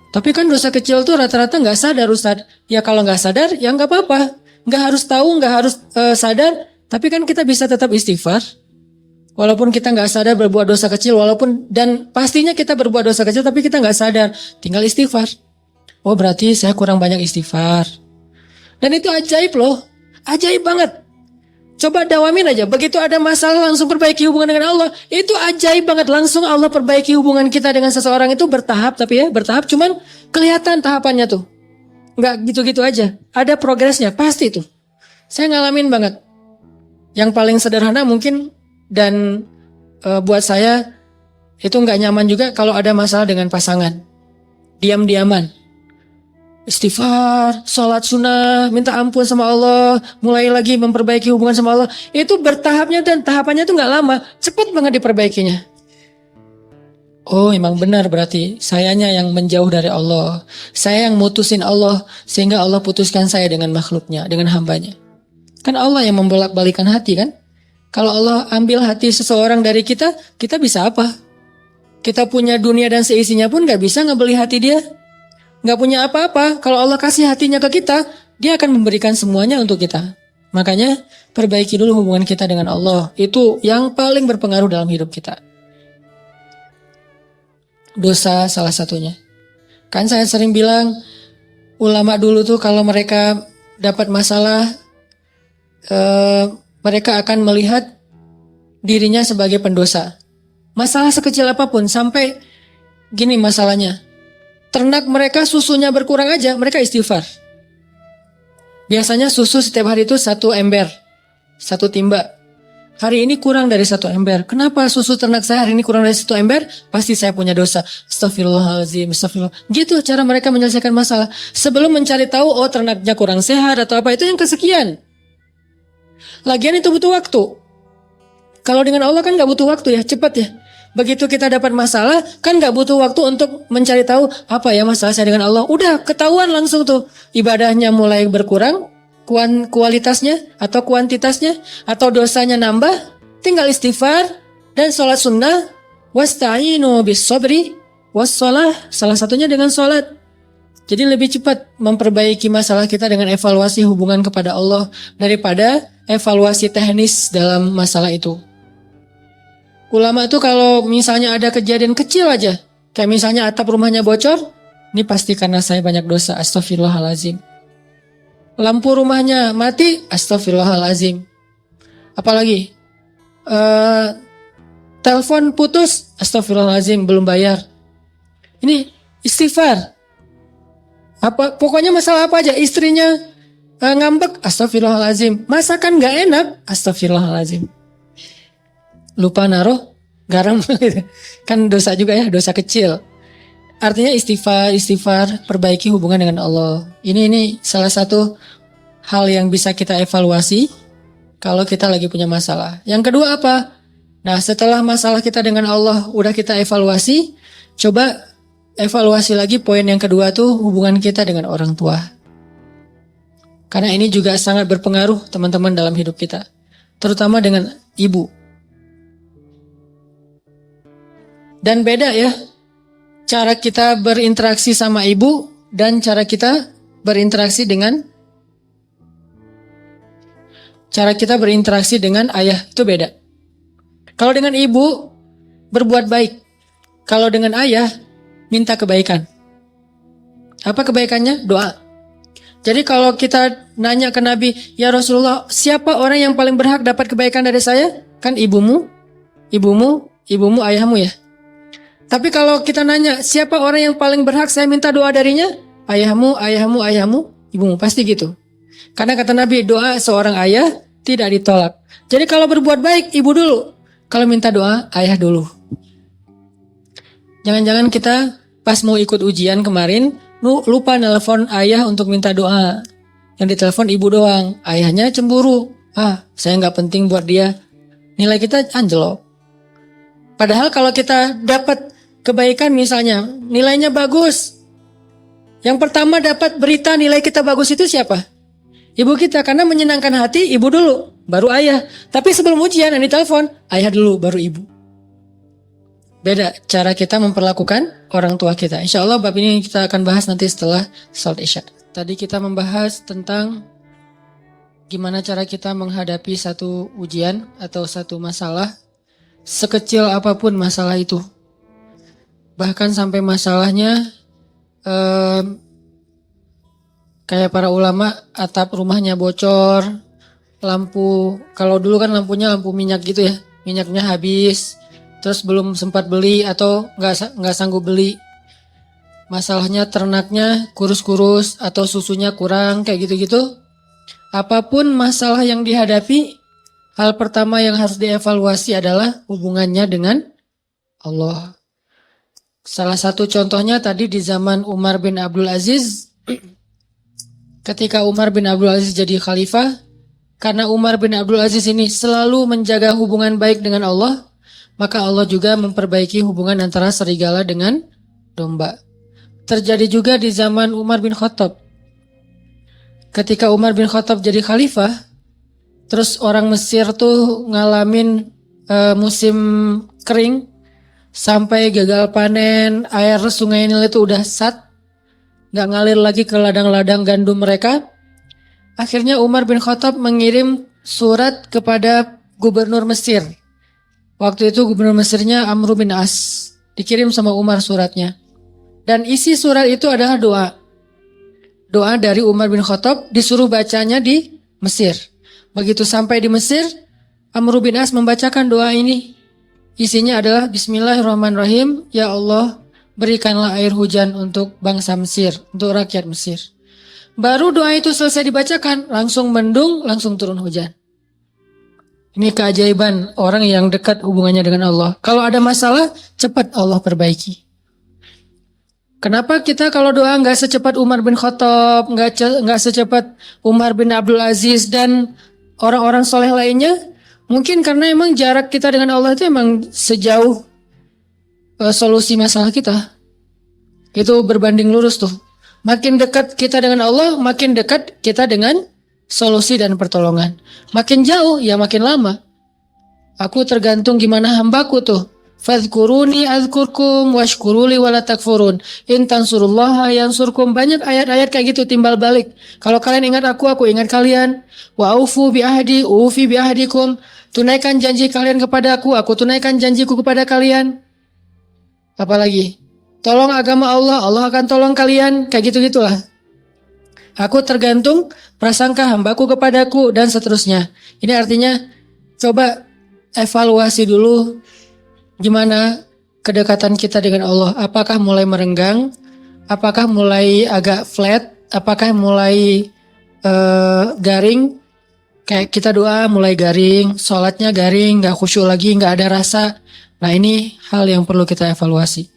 Tapi kan dosa kecil tuh rata-rata nggak sadar Ustaz. Ya kalau nggak sadar ya nggak apa-apa. Nggak harus tahu, nggak harus sadar. Tapi kan kita bisa tetap istighfar. Walaupun kita nggak sadar berbuat dosa kecil, dan pastinya kita berbuat dosa kecil tapi kita nggak sadar. Tinggal istighfar. Oh berarti saya kurang banyak istighfar. Dan itu ajaib loh. Ajaib banget. Coba dawamin aja. Begitu ada masalah langsung perbaiki hubungan dengan Allah. Itu ajaib banget. Langsung Allah perbaiki hubungan kita dengan seseorang itu bertahap. Tapi ya bertahap cuman kelihatan tahapannya tuh. Nggak gitu-gitu aja. Ada progresnya. Pasti tuh. Saya ngalamin banget. Yang paling sederhana mungkin. Dan buat saya itu nggak nyaman juga kalau ada masalah dengan pasangan. Diam-diaman. Istighfar, sholat sunnah, minta ampun sama Allah, mulai lagi memperbaiki hubungan sama Allah. Itu bertahapnya dan tahapannya itu nggak lama, cepat banget diperbaikinya. Oh emang benar berarti sayanya yang menjauh dari Allah. Saya yang mutusin Allah sehingga Allah putuskan saya dengan makhluknya, dengan hambanya. Kan Allah yang membolak-balikan hati kan? Kalau Allah ambil hati seseorang dari kita, kita bisa apa? Kita punya dunia dan seisinya pun gak bisa ngebeli hati dia. Gak punya apa-apa. Kalau Allah kasih hatinya ke kita, dia akan memberikan semuanya untuk kita. Makanya perbaiki dulu hubungan kita dengan Allah. Itu yang paling berpengaruh dalam hidup kita. Dosa salah satunya. Kan saya sering bilang, ulama dulu tuh kalau mereka dapat masalah, mereka akan melihat dirinya sebagai pendosa. Masalah sekecil apapun, sampai gini masalahnya. Ternak mereka susunya berkurang aja, mereka istighfar. Biasanya susu setiap hari itu 1 ember, 1 timba. Hari ini kurang dari 1 ember. Kenapa susu ternak saya hari ini kurang dari 1 ember? Pasti saya punya dosa. Astagfirullahaladzim, astagfirullah. Gitu cara mereka menyelesaikan masalah. Sebelum mencari tahu, oh ternaknya kurang sehat atau apa, itu yang kesekian. Lagian itu butuh waktu. Kalau dengan Allah kan gak butuh waktu ya, cepat ya. Begitu kita dapat masalah, kan gak butuh waktu untuk mencari tahu apa ya masalah saya dengan Allah. Udah ketahuan langsung tuh. Ibadahnya mulai berkurang, kualitasnya atau kuantitasnya, atau dosanya nambah. Tinggal istighfar dan sholat sunnah. Wasta'inu bis sabri wassalah. Salah satunya dengan sholat. Jadi lebih cepat memperbaiki masalah kita dengan evaluasi hubungan kepada Allah daripada evaluasi teknis dalam masalah itu. Ulama itu kalau misalnya ada kejadian kecil aja, kayak misalnya atap rumahnya bocor, ini pasti karena saya banyak dosa, astagfirullahalazim. Lampu rumahnya mati, astagfirullahalazim. Apalagi telepon putus, astagfirullahalazim, belum bayar. Ini istighfar. Pokoknya masalah apa aja, istrinya ngambek, astagfirullahalazim. Masakan gak enak, astagfirullahalazim. Lupa naruh garam, kan dosa juga ya, dosa kecil. Artinya istighfar, perbaiki hubungan dengan Allah. Ini salah satu hal yang bisa kita evaluasi kalau kita lagi punya masalah. Yang kedua apa? Nah setelah masalah kita dengan Allah udah kita evaluasi, coba evaluasi lagi poin yang kedua tuh hubungan kita dengan orang tua. Karena ini juga sangat berpengaruh teman-teman dalam hidup kita. Terutama dengan ibu. Dan beda ya, cara kita berinteraksi sama ibu dan cara kita berinteraksi dengan ayah itu beda. Kalau dengan ibu berbuat baik, kalau dengan ayah minta kebaikan. Apa kebaikannya? Doa. Jadi kalau kita nanya ke Nabi, ya Rasulullah, siapa orang yang paling berhak dapat kebaikan dari saya? Kan ibumu, ayahmu ya. Tapi kalau kita nanya, siapa orang yang paling berhak saya minta doa darinya? Ayahmu, ibumu. Pasti gitu. Karena kata Nabi, doa seorang ayah tidak ditolak. Jadi kalau berbuat baik, ibu dulu. Kalau minta doa, ayah dulu. Jangan-jangan kita pas mau ikut ujian kemarin, lupa nelpon ayah untuk minta doa. Yang ditelepon ibu doang. Ayahnya cemburu. Saya gak penting buat dia. Nilai kita anjlok. Padahal kalau kita dapat kebaikan misalnya, nilainya bagus. Yang pertama dapat berita nilai kita bagus itu siapa? ibu kita, karena menyenangkan hati ibu dulu, baru ayah. Tapi sebelum ujian yang ditelepon, ayah dulu, baru ibu. Beda cara kita memperlakukan orang tua kita. Insya Allah bab ini kita akan bahas nanti setelah salat Isya. Tadi kita membahas tentang gimana cara kita menghadapi satu ujian atau satu masalah, sekecil apapun masalah itu. Bahkan sampai masalahnya kayak para ulama, atap rumahnya bocor, lampu, kalau dulu kan lampunya lampu minyak gitu ya, minyaknya habis, terus belum sempat beli atau nggak sanggup beli. Masalahnya ternaknya kurus-kurus atau susunya kurang kayak gitu-gitu. Apapun masalah yang dihadapi, hal pertama yang harus dievaluasi adalah hubungannya dengan Allah. Salah satu contohnya tadi di zaman Umar bin Abdul Aziz. Ketika Umar bin Abdul Aziz jadi khalifah, karena Umar bin Abdul Aziz ini selalu menjaga hubungan baik dengan Allah, maka Allah juga memperbaiki hubungan antara serigala dengan domba. Terjadi juga di zaman Umar bin Khattab. Ketika Umar bin Khattab jadi khalifah, terus orang Mesir tuh ngalamin musim kering, sampai gagal panen, air sungai Nil itu udah gak ngalir lagi ke ladang-ladang gandum mereka. Akhirnya Umar bin Khattab mengirim surat kepada gubernur Mesir. Waktu itu gubernur Mesirnya Amr bin As. Dikirim sama Umar suratnya. Dan isi surat itu adalah doa. Doa dari Umar bin Khattab, disuruh bacanya di Mesir. Begitu sampai di Mesir, Amr bin As membacakan doa ini. Isinya adalah Bismillahirrahmanirrahim. Ya Allah, berikanlah air hujan untuk bangsa Mesir, untuk rakyat Mesir. Baru doa itu selesai dibacakan, langsung mendung, langsung turun hujan. Ini keajaiban orang yang dekat hubungannya dengan Allah. Kalau ada masalah, cepat Allah perbaiki. Kenapa kita kalau doa nggak secepat Umar bin Khattab, nggak secepat Umar bin Abdul Aziz dan orang-orang soleh lainnya? Mungkin karena emang jarak kita dengan Allah itu emang sejauh solusi masalah kita. Itu berbanding lurus tuh. Makin dekat kita dengan Allah, makin dekat kita dengan solusi dan pertolongan. Makin jauh, ya makin lama. Aku tergantung gimana hambaku tuh. Fadhkuruni azkurkum washkuruli wala takfurun. In tansurullaha yansurkum. Banyak ayat-ayat kayak gitu timbal balik. Kalau kalian ingat aku ingat kalian. Wa aufu bi ahdi, ufi bi ahdikum. Tunaikan janji kalian kepada aku tunaikan janjiku kepada kalian. Apalagi? Tolong agama Allah, Allah akan tolong kalian. Kayak gitu-gitulah. Aku tergantung prasangka hambaku kepadaku dan seterusnya. Ini artinya coba evaluasi dulu gimana kedekatan kita dengan Allah. Apakah mulai merenggang? Apakah mulai agak flat? Apakah mulai garing? Kayak kita doa mulai garing, sholatnya garing, gak khusyuk lagi, gak ada rasa. Nah ini hal yang perlu kita evaluasi.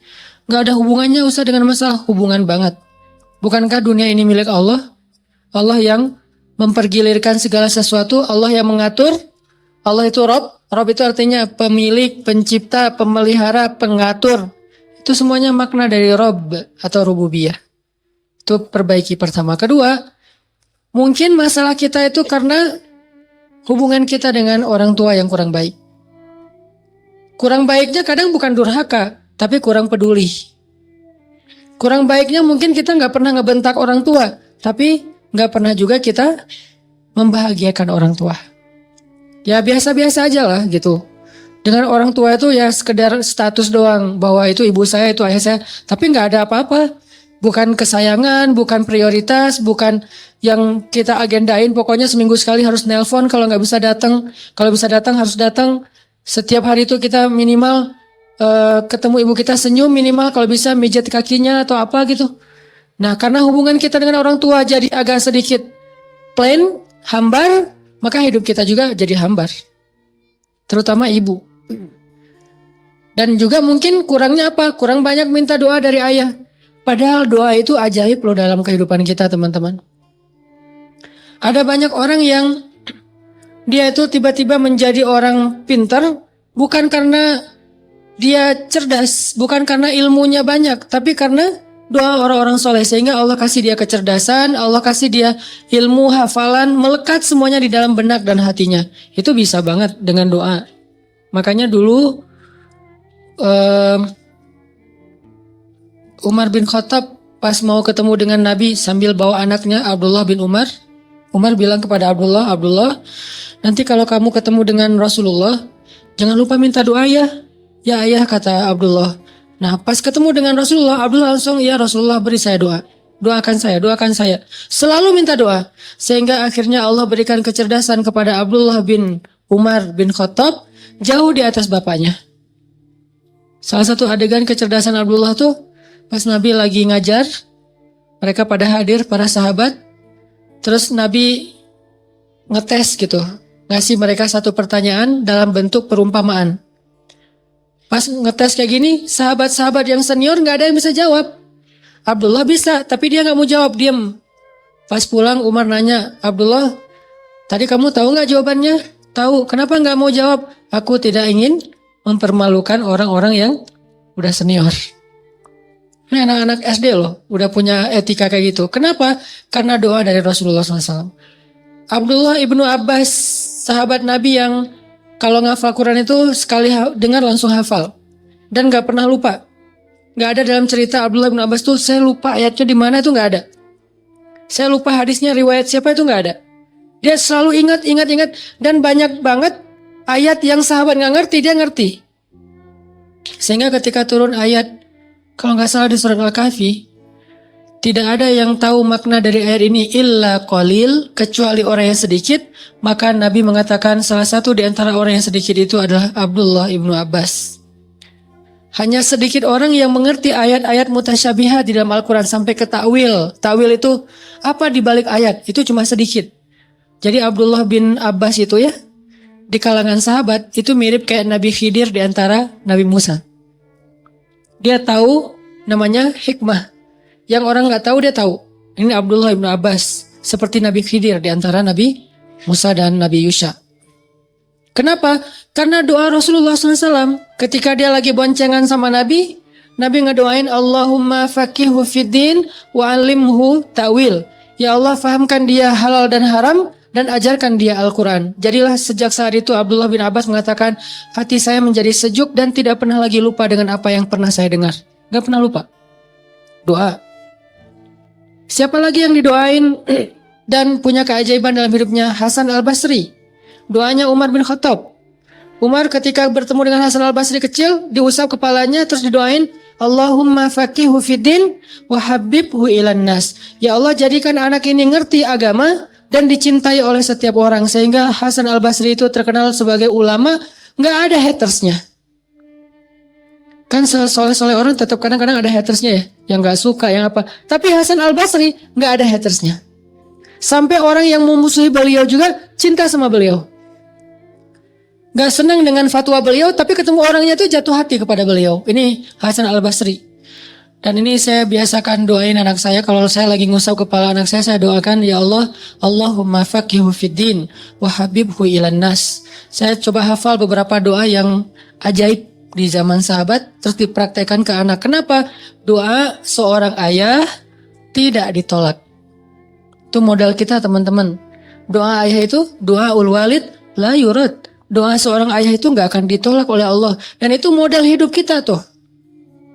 Gak ada hubungannya usah dengan masalah, hubungan banget. Bukankah dunia ini milik Allah? Allah yang mempergilirkan segala sesuatu, Allah yang mengatur. Allah itu Rob. Rob itu artinya pemilik, pencipta, pemelihara, pengatur. Itu semuanya makna dari Rob atau rububiyah. Itu perbaiki pertama. Kedua, mungkin masalah kita itu karena hubungan kita dengan orang tua yang kurang baik. Kurang baiknya kadang bukan durhaka, tapi kurang peduli. Kurang baiknya mungkin kita gak pernah ngebentak orang tua, tapi gak pernah juga kita membahagiakan orang tua. Ya biasa-biasa aja lah gitu. Dengan orang tua itu ya sekedar status doang, bahwa itu ibu saya, itu ayah saya, tapi gak ada apa-apa. Bukan kesayangan, bukan prioritas, bukan yang kita agendain. Pokoknya seminggu sekali harus nelpon, kalau gak bisa datang. Kalau bisa datang harus datang. Setiap hari itu kita minimal ketemu ibu kita senyum, minimal kalau bisa mijat kakinya atau apa gitu. Nah karena hubungan kita dengan orang tua jadi agak sedikit plain, hambar, maka hidup kita juga jadi hambar. Terutama ibu. Dan juga mungkin kurangnya apa? Kurang banyak minta doa dari ayah. Padahal doa itu ajaib loh dalam kehidupan kita teman-teman. Ada banyak orang yang dia itu tiba-tiba menjadi orang pintar bukan karena dia cerdas, bukan karena ilmunya banyak, tapi karena doa orang-orang soleh, sehingga Allah kasih dia kecerdasan, Allah kasih dia ilmu, hafalan, melekat semuanya di dalam benak dan hatinya. Itu bisa banget dengan doa. Makanya dulu Umar bin Khattab pas mau ketemu dengan Nabi sambil bawa anaknya Abdullah bin Umar, Umar bilang kepada Abdullah, Abdullah, nanti kalau kamu ketemu dengan Rasulullah, jangan lupa minta doa ya. Ya ayah, kata Abdullah. Nah pas ketemu dengan Rasulullah, Abdullah langsung, ya Rasulullah beri saya doa. Doakan saya, doakan saya. Selalu minta doa. Sehingga akhirnya Allah berikan kecerdasan kepada Abdullah bin Umar bin Khattab, jauh di atas bapaknya. Salah satu adegan kecerdasan Abdullah tuh, pas Nabi lagi ngajar, mereka pada hadir, para sahabat. Terus Nabi ngetes gitu, ngasih mereka satu pertanyaan dalam bentuk perumpamaan. Pas ngetes kayak gini, sahabat-sahabat yang senior gak ada yang bisa jawab. Abdullah bisa, tapi dia gak mau jawab, diem. Pas pulang Umar nanya, Abdullah, tadi kamu tahu gak jawabannya? Tahu, kenapa gak mau jawab? Aku tidak ingin mempermalukan orang-orang yang udah senior. Ini anak-anak SD loh, udah punya etika kayak gitu. Kenapa? Karena doa dari Rasulullah SAW. Abdullah ibnu Abbas, sahabat Nabi yang kalau ngafal Quran itu sekali dengar langsung hafal. Dan gak pernah lupa. Gak ada dalam cerita Abdullah ibnu Abbas tuh, saya lupa ayatnya di mana, itu gak ada. Saya lupa hadisnya, riwayat siapa, itu gak ada. Dia selalu ingat. Dan banyak banget ayat yang sahabat gak ngerti, dia ngerti. Sehingga ketika turun ayat, kalau gak salah di surat Al-Kahfi, tidak ada yang tahu makna dari ayat ini illa qalil, kecuali orang yang sedikit. Maka Nabi mengatakan salah satu di antara orang yang sedikit itu adalah Abdullah ibnu Abbas. Hanya sedikit orang yang mengerti ayat-ayat mutasyabihat di dalam Al-Quran sampai ke ta'wil. Ta'wil itu apa di balik ayat, itu cuma sedikit. Jadi Abdullah bin Abbas itu ya, di kalangan sahabat itu mirip kayak Nabi Khidir di antara Nabi Musa. Dia tahu namanya hikmah. Yang orang gak tahu dia tahu. Ini Abdullah ibnu Abbas. Seperti Nabi Khidir di antara Nabi Musa dan Nabi Yusha. Kenapa? Karena doa Rasulullah SAW. Ketika dia lagi boncengan sama Nabi, Nabi ngedoain Allahumma faqihu fiddin wa alimhu ta'wil. Ya Allah, fahamkan dia halal dan haram dan ajarkan dia Al-Quran. Jadilah sejak saat itu Abdullah bin Abbas mengatakan, hati saya menjadi sejuk dan tidak pernah lagi lupa dengan apa yang pernah saya dengar. Gak pernah lupa. Doa. Siapa lagi yang didoain dan punya keajaiban dalam hidupnya? Hasan al-Basri. Doanya Umar bin Khattab. Umar ketika bertemu dengan Hasan al-Basri kecil, diusap kepalanya terus didoain, Allahumma faqihu fiddin wa habibhu ilan nas. Ya Allah, jadikan anak ini ngerti agama dan dicintai oleh setiap orang. Sehingga Hasan al-Basri itu terkenal sebagai ulama, gak ada hatersnya. Kan soleh-soleh orang tetap kadang-kadang ada hatersnya ya, yang gak suka, yang apa. Tapi Hasan al-Basri gak ada hatersnya. Sampai orang yang memusuhi beliau juga cinta sama beliau. Gak senang dengan fatwa beliau, tapi ketemu orangnya tuh jatuh hati kepada beliau. Ini Hasan al-Basri. Dan ini saya biasakan doain anak saya. Kalau saya lagi ngusap kepala anak saya doakan, ya Allah, Allahumma faqihu fiddin wa habibhu ilan nas. Saya coba hafal beberapa doa yang ajaib di zaman sahabat, terus dipraktekkan ke anak. Kenapa? Doa seorang ayah tidak ditolak. Itu modal kita teman-teman. Doa ayah itu, doa ul walid la yurad. Doa seorang ayah itu gak akan ditolak oleh Allah. Dan itu modal hidup kita tuh.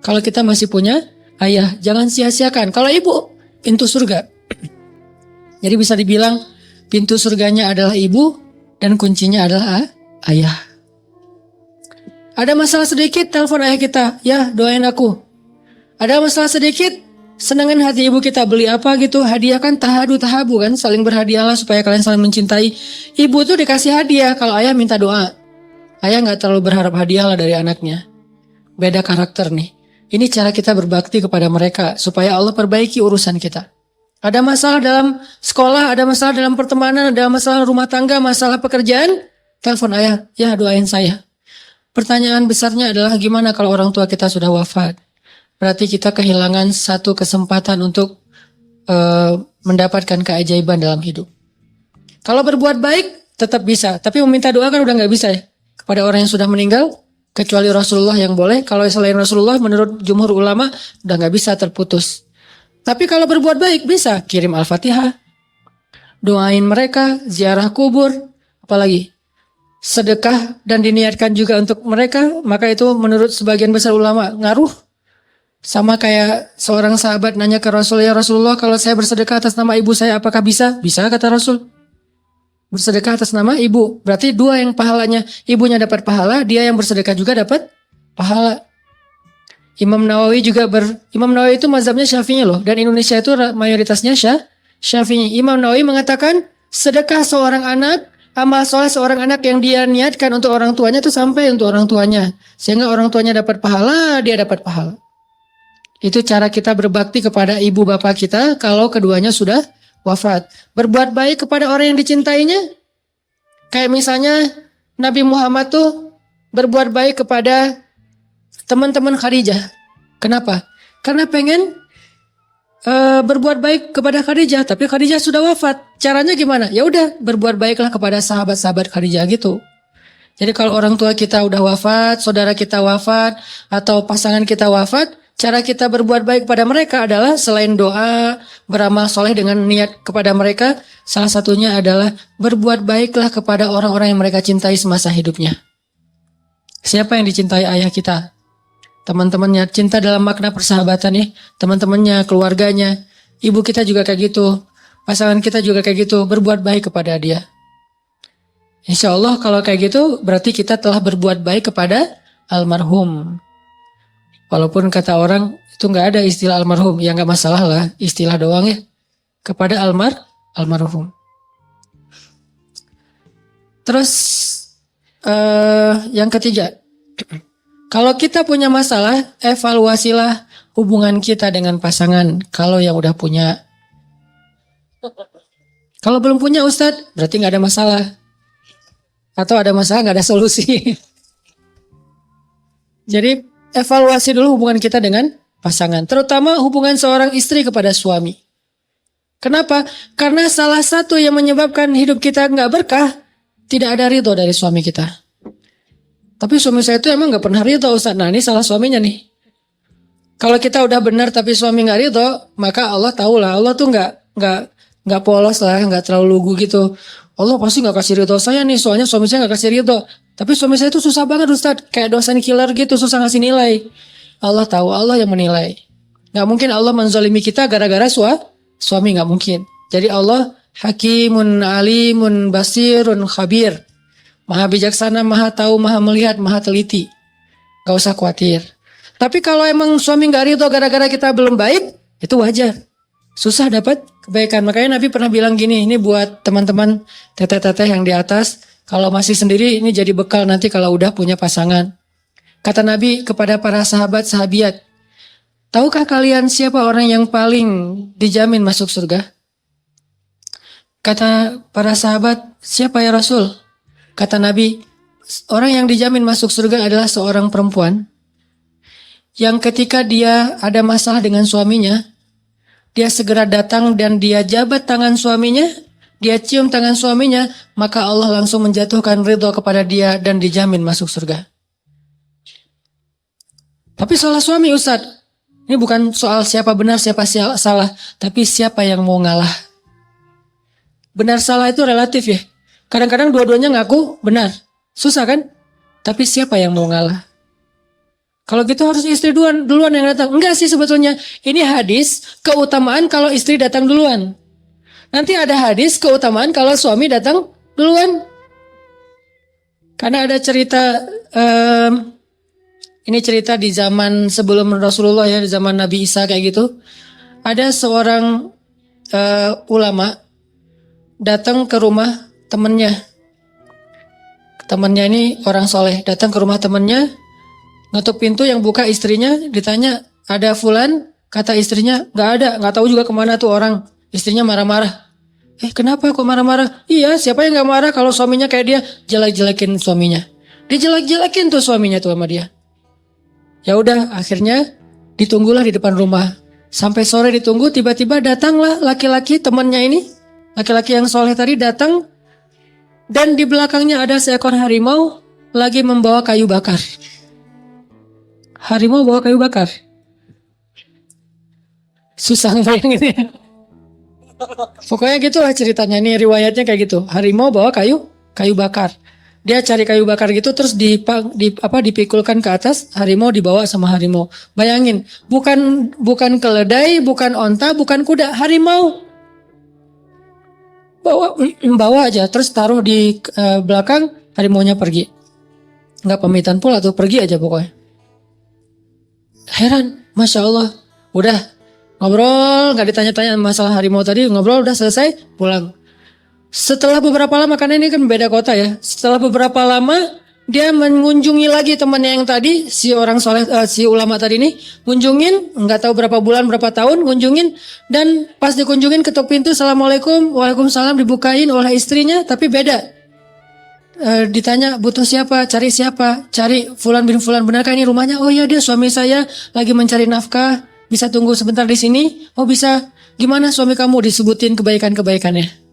Kalau kita masih punya ayah, jangan sia-siakan. Kalau ibu, pintu surga. Jadi bisa dibilang pintu surganya adalah ibu dan kuncinya adalah ayah. Ada masalah sedikit, telepon ayah kita, ya doain aku. Ada masalah sedikit, senangin hati ibu kita, beli apa gitu, hadiah kan tahadu tahabu kan, saling berhadiahlah supaya kalian saling mencintai. Ibu tuh dikasih hadiah, kalau ayah minta doa. Ayah gak terlalu berharap hadiah lah dari anaknya. Beda karakter nih. Ini cara kita berbakti kepada mereka, supaya Allah perbaiki urusan kita. Ada masalah dalam sekolah, ada masalah dalam pertemanan, ada masalah rumah tangga, masalah pekerjaan, telepon ayah, ya doain saya. Pertanyaan besarnya adalah gimana kalau orang tua kita sudah wafat? Berarti kita kehilangan satu kesempatan untuk mendapatkan keajaiban dalam hidup. Kalau berbuat baik tetap bisa, tapi meminta doa kan udah gak bisa ya. Kepada orang yang sudah meninggal Kecuali Rasulullah yang boleh. Kalau selain Rasulullah menurut jumhur ulama udah gak bisa, terputus. Tapi kalau berbuat baik bisa kirim Al-Fatihah, doain mereka, ziarah kubur, apalagi sedekah dan diniatkan juga untuk mereka. Maka itu menurut sebagian besar ulama ngaruh. Sama kayak seorang sahabat nanya ke Rasul, ya Rasulullah, kalau saya bersedekah atas nama ibu saya apakah bisa? Bisa, kata Rasul. Bersedekah atas nama ibu, berarti dua yang pahalanya. Ibunya dapat pahala, dia yang bersedekah juga dapat pahala. Imam Nawawi itu mazhabnya Syafi'i loh, dan Indonesia itu mayoritasnya Syafi'i. Imam Nawawi mengatakan sedekah seorang anak, amal soleh seorang anak yang dia niatkan untuk orang tuanya itu sampai untuk orang tuanya, sehingga orang tuanya dapat pahala, dia dapat pahala. Itu cara kita berbakti kepada ibu bapak kita kalau keduanya sudah wafat. Berbuat baik kepada orang yang dicintainya. Kayak misalnya Nabi Muhammad tuh berbuat baik kepada teman-teman Khadijah. Kenapa? Karena pengen berbuat baik kepada Khadijah, tapi Khadijah sudah wafat. Caranya gimana? Ya udah, berbuat baiklah kepada sahabat-sahabat Khadijah gitu. Jadi kalau orang tua kita udah wafat, saudara kita wafat, atau pasangan kita wafat, cara kita berbuat baik kepada mereka adalah selain doa, beramal soleh dengan niat kepada mereka, salah satunya adalah berbuat baiklah kepada orang-orang yang mereka cintai semasa hidupnya. Siapa yang dicintai ayah kita? Teman-temannya, cinta dalam makna persahabatan ya, teman-temannya, keluarganya, ibu kita juga kayak gitu, pasangan kita juga kayak gitu, berbuat baik kepada dia. Insya Allah kalau kayak gitu berarti kita telah berbuat baik kepada almarhum. Walaupun kata orang itu nggak ada istilah almarhum, ya nggak masalah lah, istilah doang ya, kepada almarhum. Terus yang ketiga, kalau kita punya masalah, evaluasilah hubungan kita dengan pasangan. Kalau yang udah punya, kalau belum punya Ustadz, berarti nggak ada masalah, atau ada masalah nggak ada solusi. Jadi evaluasi dulu hubungan kita dengan pasangan, terutama hubungan seorang istri kepada suami. Kenapa? Karena salah satu yang menyebabkan hidup kita nggak berkah, tidak ada ridho dari suami kita. Tapi suami saya itu emang nggak pernah ridho, Ustaz. Nah ini salah suaminya nih. Kalau kita udah benar tapi suami nggak ridho, maka Allah tahu lah, Allah tuh nggak polos lah, nggak terlalu lugu gitu. Allah pasti nggak kasih ridho saya nih, soalnya suami saya nggak kasih ridho. Tapi suami saya itu susah banget Ustaz, kayak dosen killer gitu, susah ngasih nilai. Allah tahu, Allah yang menilai. Gak mungkin Allah menzalimi kita gara-gara suami, gak mungkin. Jadi Allah hakimun alimun basirun khabir. Maha bijaksana, maha tahu, maha melihat, maha teliti. Gak usah khawatir. Tapi kalau emang suami gak ridho gara-gara kita belum baik, itu wajar. Susah dapat kebaikan. Makanya Nabi pernah bilang gini, ini buat teman-teman teteh-teteh yang di atas. Kalau masih sendiri ini jadi bekal nanti kalau udah punya pasangan. Kata Nabi kepada para sahabat-sahabiat, tahukah kalian siapa orang yang paling dijamin masuk surga? Kata para sahabat, siapa ya Rasul? Kata Nabi, orang yang dijamin masuk surga adalah seorang perempuan yang ketika dia ada masalah dengan suaminya, dia segera datang dan dia jabat tangan suaminya, dia cium tangan suaminya, maka Allah langsung menjatuhkan ridho kepada dia dan dijamin masuk surga. Tapi salah suami Ustadz, ini bukan soal siapa benar siapa salah, tapi siapa yang mau ngalah. Benar salah itu relatif ya. Kadang-kadang dua-duanya ngaku benar, susah kan? Tapi siapa yang mau ngalah? Kalau gitu harus istri duluan yang datang. Enggak sih sebetulnya, ini hadis keutamaan kalau istri datang duluan. Nanti ada hadis keutamaan kalau suami datang duluan. Karena ada cerita, ini cerita di zaman sebelum Rasulullah ya, di zaman Nabi Isa kayak gitu. Ada seorang ulama datang ke rumah temannya. Temannya ini orang soleh, datang ke rumah temannya, ngetuk pintu, yang buka istrinya, ditanya, ada fulan? Kata istrinya, nggak tahu juga kemana tuh orang. Istrinya marah-marah. Kenapa kok marah-marah? Iya, siapa yang nggak marah kalau suaminya kayak dia? Jelek-jelekin suaminya. Dijelek-jelekin tuh suaminya tuh sama dia. Ya udah, akhirnya ditunggulah di depan rumah. Sampai sore ditunggu, tiba-tiba datanglah laki-laki temannya ini. Laki-laki yang soleh tadi datang. Dan di belakangnya ada seekor harimau lagi membawa kayu bakar. harimau bawa kayu bakar. Susah bayangin ya. Pokoknya gitulah ceritanya, nih riwayatnya kayak gitu. Harimau bawa kayu bakar. Dia cari kayu bakar gitu terus dipikulkan ke atas, harimau dibawa sama harimau. Bayangin, bukan keledai, bukan onta, bukan kuda, harimau. Bawa aja terus taruh di belakang, harimaunya pergi. Nggak pamitan pula tuh, pergi aja pokoknya. Heran, Masya Allah. Udah ngobrol, nggak ditanya-tanya masalah harimau tadi, ngobrol udah selesai, pulang. Setelah beberapa lama, karena ini kan beda kota ya. Setelah beberapa lama dia mengunjungi lagi temannya yang tadi, si orang soleh, si ulama tadi ini kunjungin, nggak tahu berapa bulan berapa tahun kunjungin, dan pas dikunjungin ketuk pintu, assalamualaikum, waalaikumsalam, dibukain oleh istrinya, tapi beda. Ditanya butuh siapa, cari siapa, cari Fulan bin Fulan, benarkah ini rumahnya? Oh iya, dia suami saya lagi mencari nafkah, bisa tunggu sebentar di sini? Oh bisa. Gimana suami kamu? Disebutin kebaikan-kebaikannya.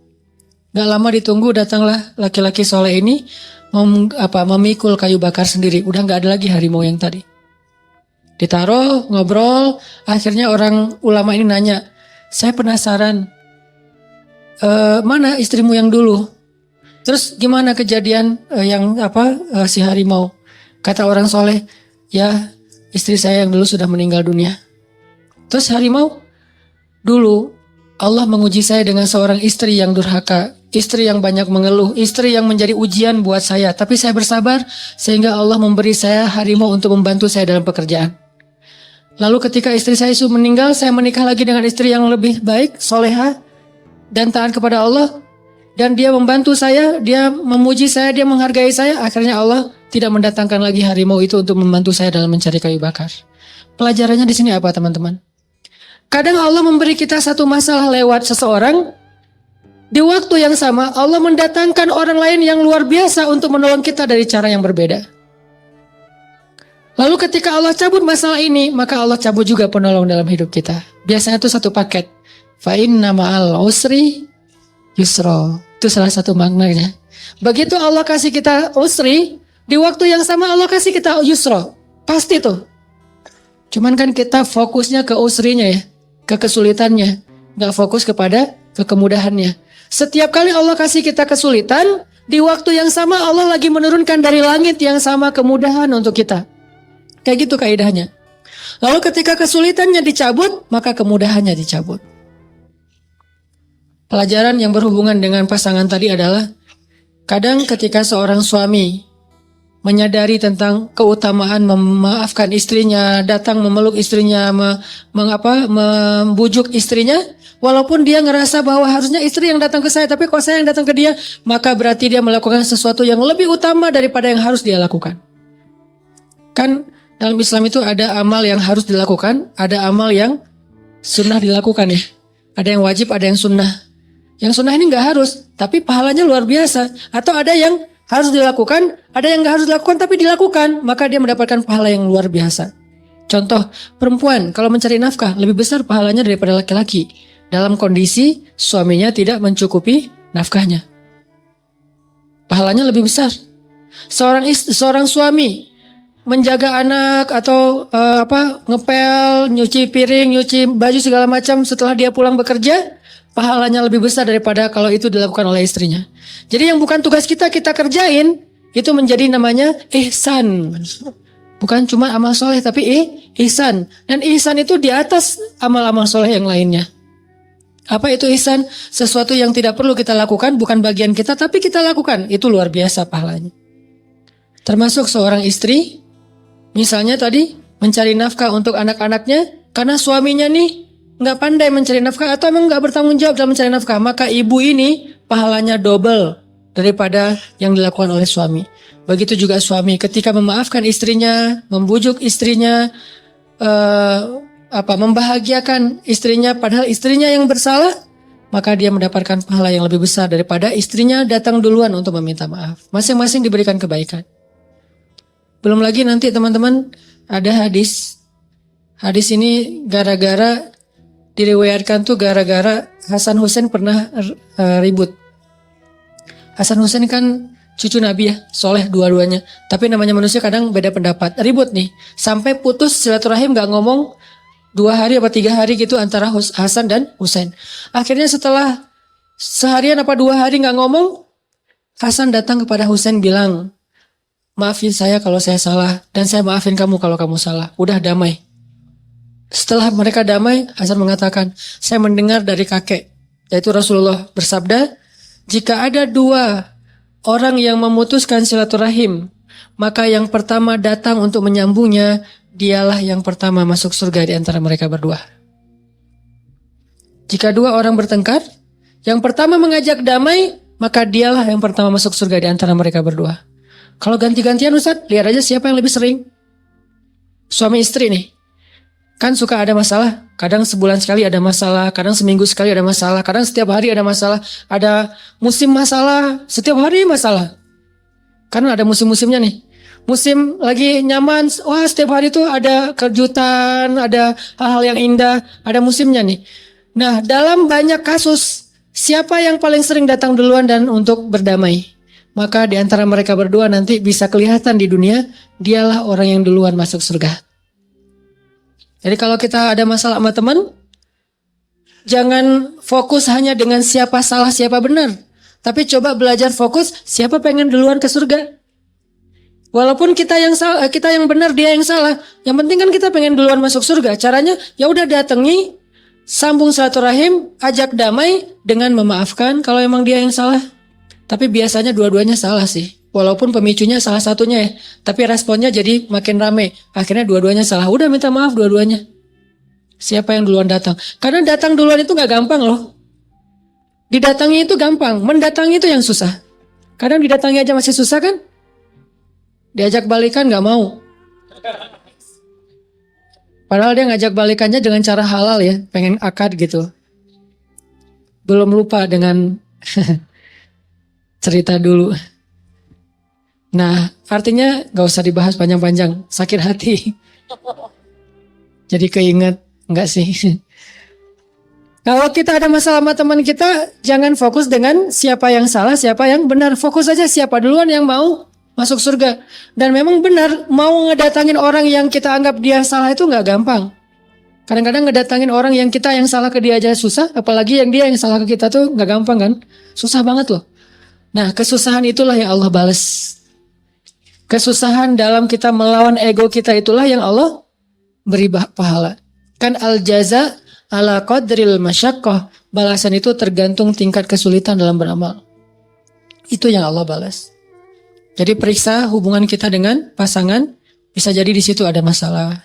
Gak lama ditunggu, datanglah laki-laki soleh ini memikul kayu bakar sendiri. Udah gak ada lagi harimau yang tadi. Ditaruh, ngobrol. Akhirnya orang ulama ini nanya, saya penasaran, mana istrimu yang dulu? Terus gimana kejadian si harimau? Kata orang soleh, ya istri saya yang dulu sudah meninggal dunia. Terus harimau, dulu Allah menguji saya dengan seorang istri yang durhaka, istri yang banyak mengeluh, istri yang menjadi ujian buat saya. Tapi saya bersabar sehingga Allah memberi saya harimau untuk membantu saya dalam pekerjaan. Lalu ketika istri saya itu meninggal, saya menikah lagi dengan istri yang lebih baik, soleha, dan taat kepada Allah. Dan dia membantu saya, dia memuji saya, dia menghargai saya. Akhirnya Allah tidak mendatangkan lagi harimau itu untuk membantu saya dalam mencari kayu bakar. Pelajarannya di sini apa teman-teman? Kadang Allah memberi kita satu masalah lewat seseorang. Di waktu yang sama Allah mendatangkan orang lain yang luar biasa untuk menolong kita dari cara yang berbeda. Lalu ketika Allah cabut masalah ini, maka Allah cabut juga penolong dalam hidup kita. Biasanya itu satu paket. Fa inna ma'al usri yusra. Itu salah satu maknanya. Begitu Allah kasih kita usri, di waktu yang sama Allah kasih kita yusra. Pasti tuh. Cuman kan kita fokusnya ke usrinya ya, ke kesulitannya, gak fokus kepada kemudahannya. Setiap kali Allah kasih kita kesulitan, di waktu yang sama Allah lagi menurunkan dari langit yang sama kemudahan untuk kita. Kayak gitu kaidahnya. Lalu ketika kesulitannya dicabut, maka kemudahannya dicabut. Pelajaran yang berhubungan dengan pasangan tadi adalah, kadang ketika seorang suami menyadari tentang keutamaan memaafkan istrinya, datang memeluk istrinya, membujuk istrinya, walaupun dia ngerasa bahwa harusnya istri yang datang ke saya, tapi kok saya yang datang ke dia, maka berarti dia melakukan sesuatu yang lebih utama daripada yang harus dia lakukan. Kan dalam Islam itu ada amal yang harus dilakukan, ada amal yang sunnah dilakukan ya. Ada yang wajib, ada yang sunnah. Yang sunnah ini gak harus, tapi pahalanya luar biasa. Atau ada yang harus dilakukan, ada yang gak harus dilakukan tapi dilakukan, maka dia mendapatkan pahala yang luar biasa. Contoh, perempuan kalau mencari nafkah lebih besar pahalanya daripada laki-laki dalam kondisi suaminya tidak mencukupi nafkahnya. Pahalanya lebih besar. Seorang suami menjaga anak atau ngepel, nyuci piring, nyuci baju segala macam setelah dia pulang bekerja, pahalanya lebih besar daripada kalau itu dilakukan oleh istrinya. Jadi yang bukan tugas kita kerjain, itu menjadi namanya ihsan. Bukan cuma amal soleh tapi ihsan. Dan ihsan itu di atas amal-amal soleh yang lainnya. Apa itu ihsan? Sesuatu yang tidak perlu kita lakukan, bukan bagian kita tapi kita lakukan. Itu luar biasa pahalanya. Termasuk seorang istri, misalnya tadi mencari nafkah untuk anak-anaknya, karena suaminya nih nggak pandai mencari nafkah atau emang nggak bertanggung jawab dalam mencari nafkah, maka ibu ini pahalanya double daripada yang dilakukan oleh suami. Begitu juga suami ketika memaafkan istrinya, membujuk istrinya, membahagiakan istrinya padahal istrinya yang bersalah, maka dia mendapatkan pahala yang lebih besar daripada istrinya datang duluan untuk meminta maaf. Masing-masing diberikan kebaikan. Belum lagi nanti teman-teman ada hadis. Hadis ini diriwayatkan tuh gara-gara Hasan Hussein pernah ribut. Hasan Hussein kan cucu Nabi ya, soleh dua-duanya. Tapi namanya manusia kadang beda pendapat, ribut nih. Sampai putus silaturahim gak ngomong 2 hari apa 3 hari gitu antara Hasan dan Husain. Akhirnya setelah seharian apa 2 hari gak ngomong, Hasan datang kepada Husain bilang, maafin saya kalau saya salah dan saya maafin kamu kalau kamu salah. Udah damai. Setelah mereka damai, Hasan mengatakan, saya mendengar dari kakek, yaitu Rasulullah bersabda, jika ada 2 orang yang memutuskan silaturahim, maka yang pertama datang untuk menyambungnya, dialah yang pertama masuk surga di antara mereka berdua. Jika 2 orang bertengkar, yang pertama mengajak damai, maka dialah yang pertama masuk surga di antara mereka berdua. Kalau ganti-gantian Ustaz, lihat aja siapa yang lebih sering. Suami istri nih. Kan suka ada masalah, kadang sebulan sekali ada masalah, kadang seminggu sekali ada masalah, kadang setiap hari ada masalah, ada musim masalah, setiap hari masalah. Karena ada musim-musimnya nih. Musim lagi nyaman, wah setiap hari tuh ada kejutan, ada hal-hal yang indah, ada musimnya nih. Nah, dalam banyak kasus, siapa yang paling sering datang duluan dan untuk berdamai? Maka di antara mereka berdua nanti bisa kelihatan di dunia, dialah orang yang duluan masuk surga. Jadi kalau kita ada masalah sama teman, jangan fokus hanya dengan siapa salah siapa benar. Tapi coba belajar fokus siapa pengen duluan ke surga. Walaupun kita yang salah, kita yang benar, dia yang salah. Yang penting kan kita pengen duluan masuk surga. Caranya ya udah datangi, sambung silaturahim, ajak damai dengan memaafkan kalau emang dia yang salah. Tapi biasanya dua-duanya salah sih. Walaupun pemicunya salah satunya ya. Tapi responnya jadi makin rame. Akhirnya dua-duanya salah. Udah minta maaf dua-duanya. Siapa yang duluan datang? Karena datang duluan itu gak gampang loh. Didatangi itu gampang. Mendatangi itu yang susah. Kadang didatangi aja masih susah kan? Diajak balikan gak mau. Padahal dia ngajak balikannya dengan cara halal ya. Pengen akad gitu. Belum lupa dengan cerita dulu. Nah, artinya gak usah dibahas panjang-panjang, sakit hati. Jadi keinget, enggak sih. Kalau kita ada masalah sama teman kita, jangan fokus dengan siapa yang salah, siapa yang benar. Fokus aja siapa duluan yang mau masuk surga. Dan memang benar, mau ngedatangin orang yang kita anggap dia salah itu gak gampang. Kadang-kadang ngedatangin orang yang kita yang salah ke dia aja susah, apalagi yang dia yang salah ke kita tuh gak gampang kan. Susah banget loh. Nah, kesusahan itulah yang Allah balas. Kesusahan dalam kita melawan ego kita itulah yang Allah beri pahala. Kan al-jaza ala qadril masyaqqah. Balasan itu tergantung tingkat kesulitan dalam beramal. Itu yang Allah balas. Jadi periksa hubungan kita dengan pasangan. Bisa jadi di situ ada masalah.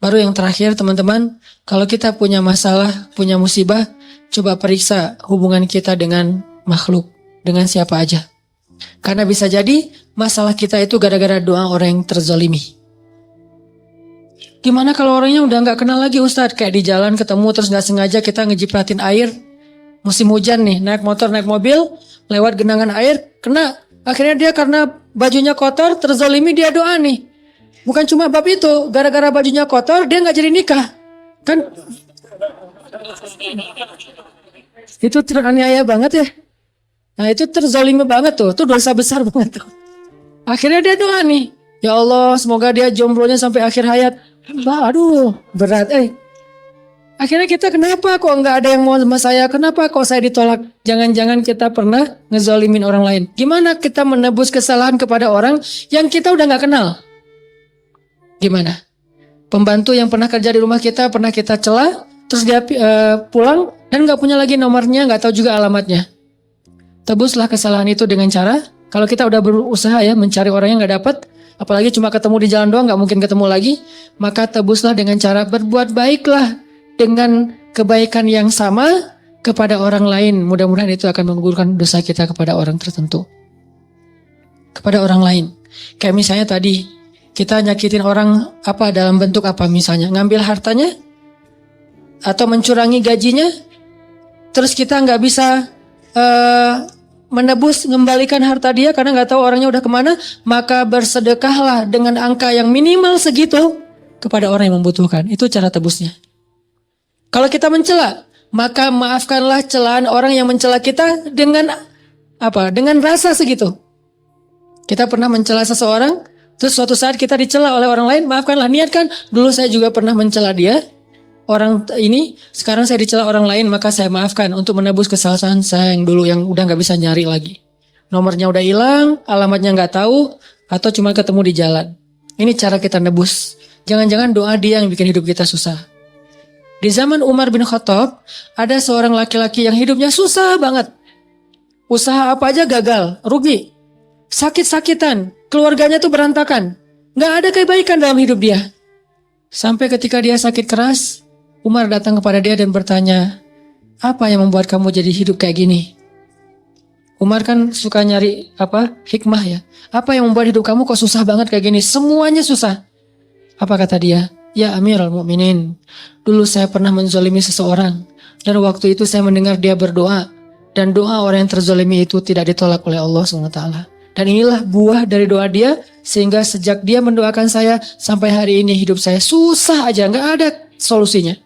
Baru yang terakhir teman-teman. Kalau kita punya masalah, punya musibah. Coba periksa hubungan kita dengan makhluk. Dengan siapa aja. Karena bisa jadi masalah kita itu gara-gara doa orang yang terzalimi. Gimana kalau orangnya udah gak kenal lagi Ustadz? Kayak di jalan ketemu terus gak sengaja kita ngejiplatin air. Musim hujan nih, naik motor, naik mobil, lewat genangan air, kena. Akhirnya dia karena bajunya kotor, terzalimi dia doa nih. Bukan cuma bab itu, gara-gara bajunya kotor dia gak jadi nikah. Kan? Itu teraniaya banget ya. Nah itu terzalimi banget tuh. Itu dosa besar banget tuh. Akhirnya dia doa nih. Ya Allah semoga dia jomblonya sampai akhir hayat. Aduh berat Akhirnya kita kenapa kok gak ada yang mau sama saya. Kenapa kok saya ditolak. Jangan-jangan kita pernah ngezalimin orang lain. Gimana kita menebus kesalahan kepada orang yang kita udah gak kenal. Gimana? Pembantu yang pernah kerja di rumah kita pernah kita celah. Terus dia pulang dan gak punya lagi nomornya. Gak tahu juga alamatnya. Tebuslah kesalahan itu dengan cara, kalau kita udah berusaha ya mencari orang yang gak dapat, apalagi cuma ketemu di jalan doang gak mungkin ketemu lagi, maka tebuslah dengan cara berbuat baiklah dengan kebaikan yang sama kepada orang lain. Mudah-mudahan itu akan menggugurkan dosa kita kepada orang tertentu. Kepada orang lain. Kayak misalnya tadi, kita nyakitin orang apa dalam bentuk apa misalnya, ngambil hartanya, atau mencurangi gajinya, terus kita gak bisa menebus, mengembalikan harta dia karena nggak tahu orangnya udah kemana, maka bersedekahlah dengan angka yang minimal segitu kepada orang yang membutuhkan. Itu cara tebusnya. Kalau kita mencela, maka maafkanlah celaan orang yang mencela kita dengan apa? Dengan rasa segitu. Kita pernah mencela seseorang, terus suatu saat kita dicela oleh orang lain, maafkanlah, niatkan, dulu saya juga pernah mencela dia, orang ini, sekarang saya dicela orang lain, maka saya maafkan untuk menebus kesalahan saya yang dulu yang udah gak bisa nyari lagi. Nomornya udah hilang, alamatnya gak tahu, atau cuma ketemu di jalan. Ini cara kita nebus. Jangan-jangan doa dia yang bikin hidup kita susah. Di zaman Umar bin Khattab, ada seorang laki-laki yang hidupnya susah banget. Usaha apa aja gagal, rugi. Sakit-sakitan, keluarganya tuh berantakan. Gak ada kebaikan dalam hidup dia. Sampai ketika dia sakit keras, Umar datang kepada dia dan bertanya, apa yang membuat kamu jadi hidup kayak gini? Umar kan suka nyari hikmah ya. Apa yang membuat hidup kamu kok susah banget kayak gini? Semuanya susah. Apa kata dia? Ya Amirul Mukminin, dulu saya pernah menzalimi seseorang. Dan waktu itu saya mendengar dia berdoa. Dan doa orang yang terzalimi itu tidak ditolak oleh Allah SWT. Dan inilah buah dari doa dia, sehingga sejak dia mendoakan saya, sampai hari ini hidup saya susah aja, gak ada solusinya.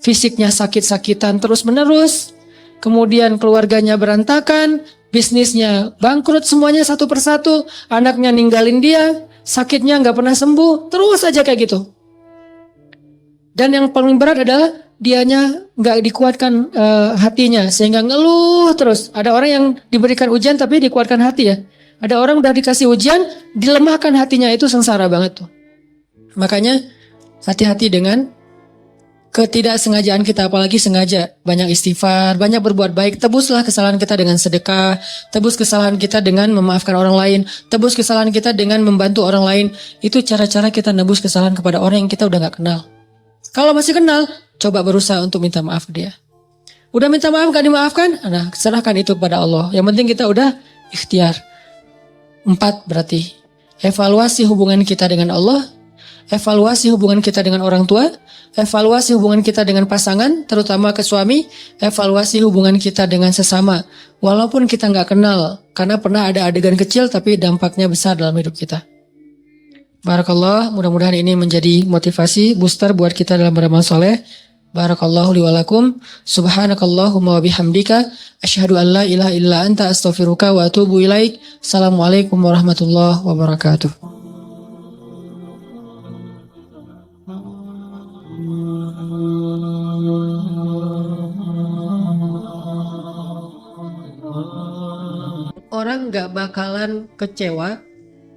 Fisiknya sakit-sakitan terus menerus, kemudian keluarganya berantakan, bisnisnya bangkrut semuanya satu persatu, anaknya ninggalin dia, sakitnya gak pernah sembuh, terus aja kayak gitu. Dan yang paling berat adalah dianya gak dikuatkan hatinya, sehingga ngeluh terus. Ada orang yang diberikan ujian tapi dikuatkan hati ya. Ada orang udah dikasih ujian, dilemahkan hatinya, itu sengsara banget tuh. Makanya hati-hati dengan ketidaksengajaan kita, apalagi sengaja. Banyak istighfar, banyak berbuat baik. Tebuslah kesalahan kita dengan sedekah, tebus kesalahan kita dengan memaafkan orang lain, tebus kesalahan kita dengan membantu orang lain. Itu cara-cara kita nebus kesalahan kepada orang yang kita udah gak kenal. Kalau masih kenal, coba berusaha untuk minta maaf ke dia. Udah minta maaf gak dimaafkan? Nah, serahkan itu kepada Allah. Yang penting kita udah ikhtiar. 4 berarti evaluasi hubungan kita dengan Allah, evaluasi hubungan kita dengan orang tua, evaluasi hubungan kita dengan pasangan, terutama ke suami, evaluasi hubungan kita dengan sesama. Walaupun kita gak kenal, karena pernah ada adegan kecil tapi dampaknya besar dalam hidup kita. Barakallah, mudah-mudahan ini menjadi motivasi booster buat kita dalam beramal soleh. Barakallahu li wa lakum. Subhanakallahumma wa bihamdika asyhadu an la ilaha illa anta astaghfiruka wa atubu ilaik. Assalamualaikum warahmatullahi wabarakatuh. Orang gak bakalan kecewa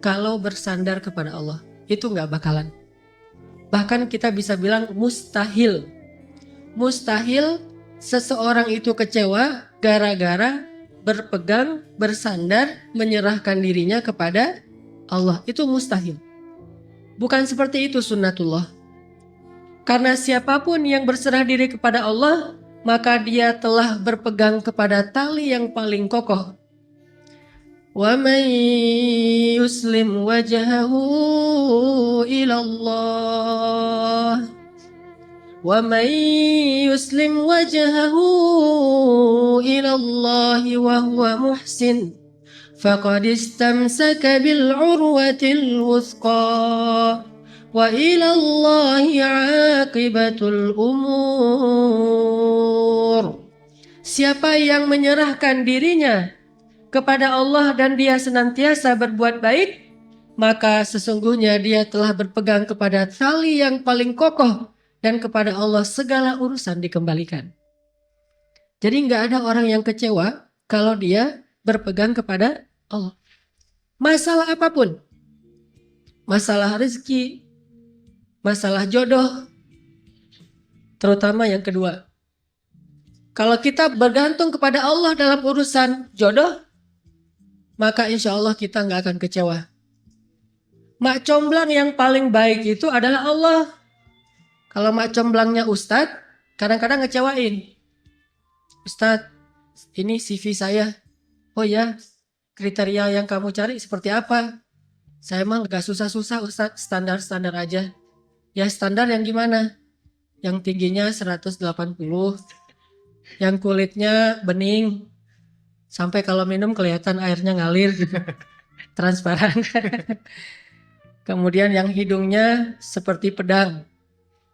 kalau bersandar kepada Allah. Itu gak bakalan. Bahkan kita bisa bilang mustahil. Mustahil seseorang itu kecewa gara-gara berpegang, bersandar, menyerahkan dirinya kepada Allah. Itu mustahil. Bukan seperti itu sunnatullah. Karena siapapun yang berserah diri kepada Allah, maka dia telah berpegang kepada tali yang paling kokoh. Wa man yuslim wajhahu ila Allah wa man yuslim wajhahu ila Allah wa huwa muhsin faqad istamsaka bil urwatil wuthqa wa ila Allah aqibatul umur. Siapa yang menyerahkan dirinya kepada Allah dan dia senantiasa berbuat baik, maka sesungguhnya dia telah berpegang kepada tali yang paling kokoh, dan kepada Allah segala urusan dikembalikan. Jadi gak ada orang yang kecewa kalau dia berpegang kepada Allah. Masalah apapun, masalah rezeki, masalah jodoh, terutama yang kedua. Kalau kita bergantung kepada Allah dalam urusan jodoh, maka insya Allah kita gak akan kecewa. Mak comblang yang paling baik itu adalah Allah. Kalau mak comblangnya Ustadz, kadang-kadang ngecewain. Ustadz, ini CV saya. Oh ya, kriteria yang kamu cari seperti apa? Saya emang gak susah-susah Ustadz, standar-standar aja. Ya standar yang gimana? Yang tingginya 180, yang kulitnya bening, sampai kalau minum kelihatan airnya ngalir, transparan. Kemudian yang hidungnya seperti pedang,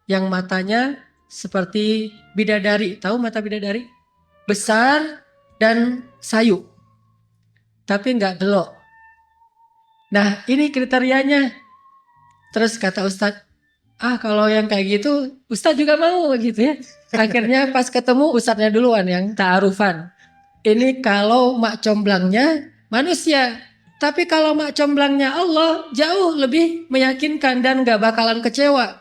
yang matanya seperti bidadari. Tahu mata bidadari? Besar dan sayu, tapi nggak gelok. Nah, ini kriterianya. Terus kata Ustadz, kalau yang kayak gitu, Ustadz juga mau gitu ya. Akhirnya pas ketemu Ustadznya duluan yang ta'arufan. Ini kalau mak comblangnya manusia. Tapi kalau mak comblangnya Allah jauh lebih meyakinkan dan gak bakalan kecewa.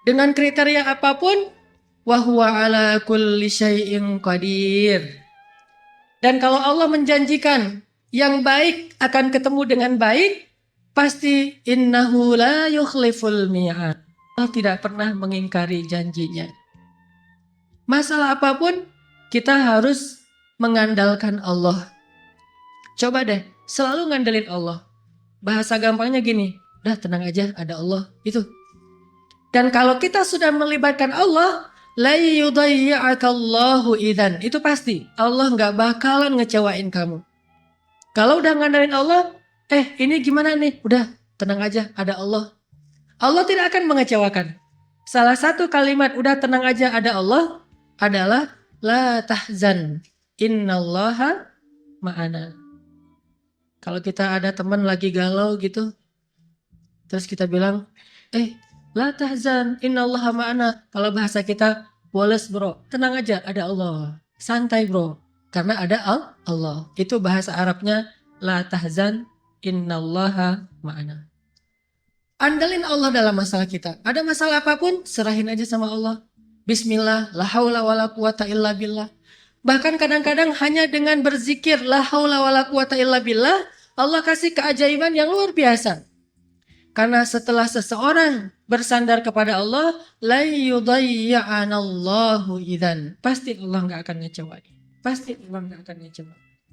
Dengan kriteria apapun, wahuwa ala kulli syai'in qadir. Dan kalau Allah menjanjikan yang baik akan ketemu dengan baik, pasti innahu la yukhliful mi'ad. Allah tidak pernah mengingkari janjinya. Masalah apapun, kita harus mengandalkan Allah. Coba deh, selalu ngandelin Allah. Bahasa gampangnya gini, udah tenang aja, ada Allah. Itu. Dan kalau kita sudah melibatkan Allah, la yudayya'akallahu idzan. Itu pasti, Allah nggak bakalan ngecewain kamu. Kalau udah ngandelin Allah, ini gimana nih? Udah, tenang aja, ada Allah. Allah tidak akan mengecewakan. Salah satu kalimat udah tenang aja ada Allah adalah la tahzan innallaha ma'ana. Kalau kita ada teman lagi galau gitu, terus kita bilang, la tahzan innallaha ma'ana. Kalau bahasa kita, woles bro, tenang aja ada Allah. Santai bro, karena ada Allah. Itu bahasa Arabnya la tahzan innallaha ma'ana. Andalin Allah dalam masalah kita. Ada masalah apapun, serahin aja sama Allah. Bismillah, la haula wala quwata illa billah. Bahkan kadang-kadang hanya dengan berzikir la haula wala quwata illa billah, Allah kasih keajaiban yang luar biasa. Karena setelah seseorang bersandar kepada Allah, la yudayya'anallahu idzan. Pasti Allah nggak akan ngecewain. Pasti Allah nggak akan ngecewain.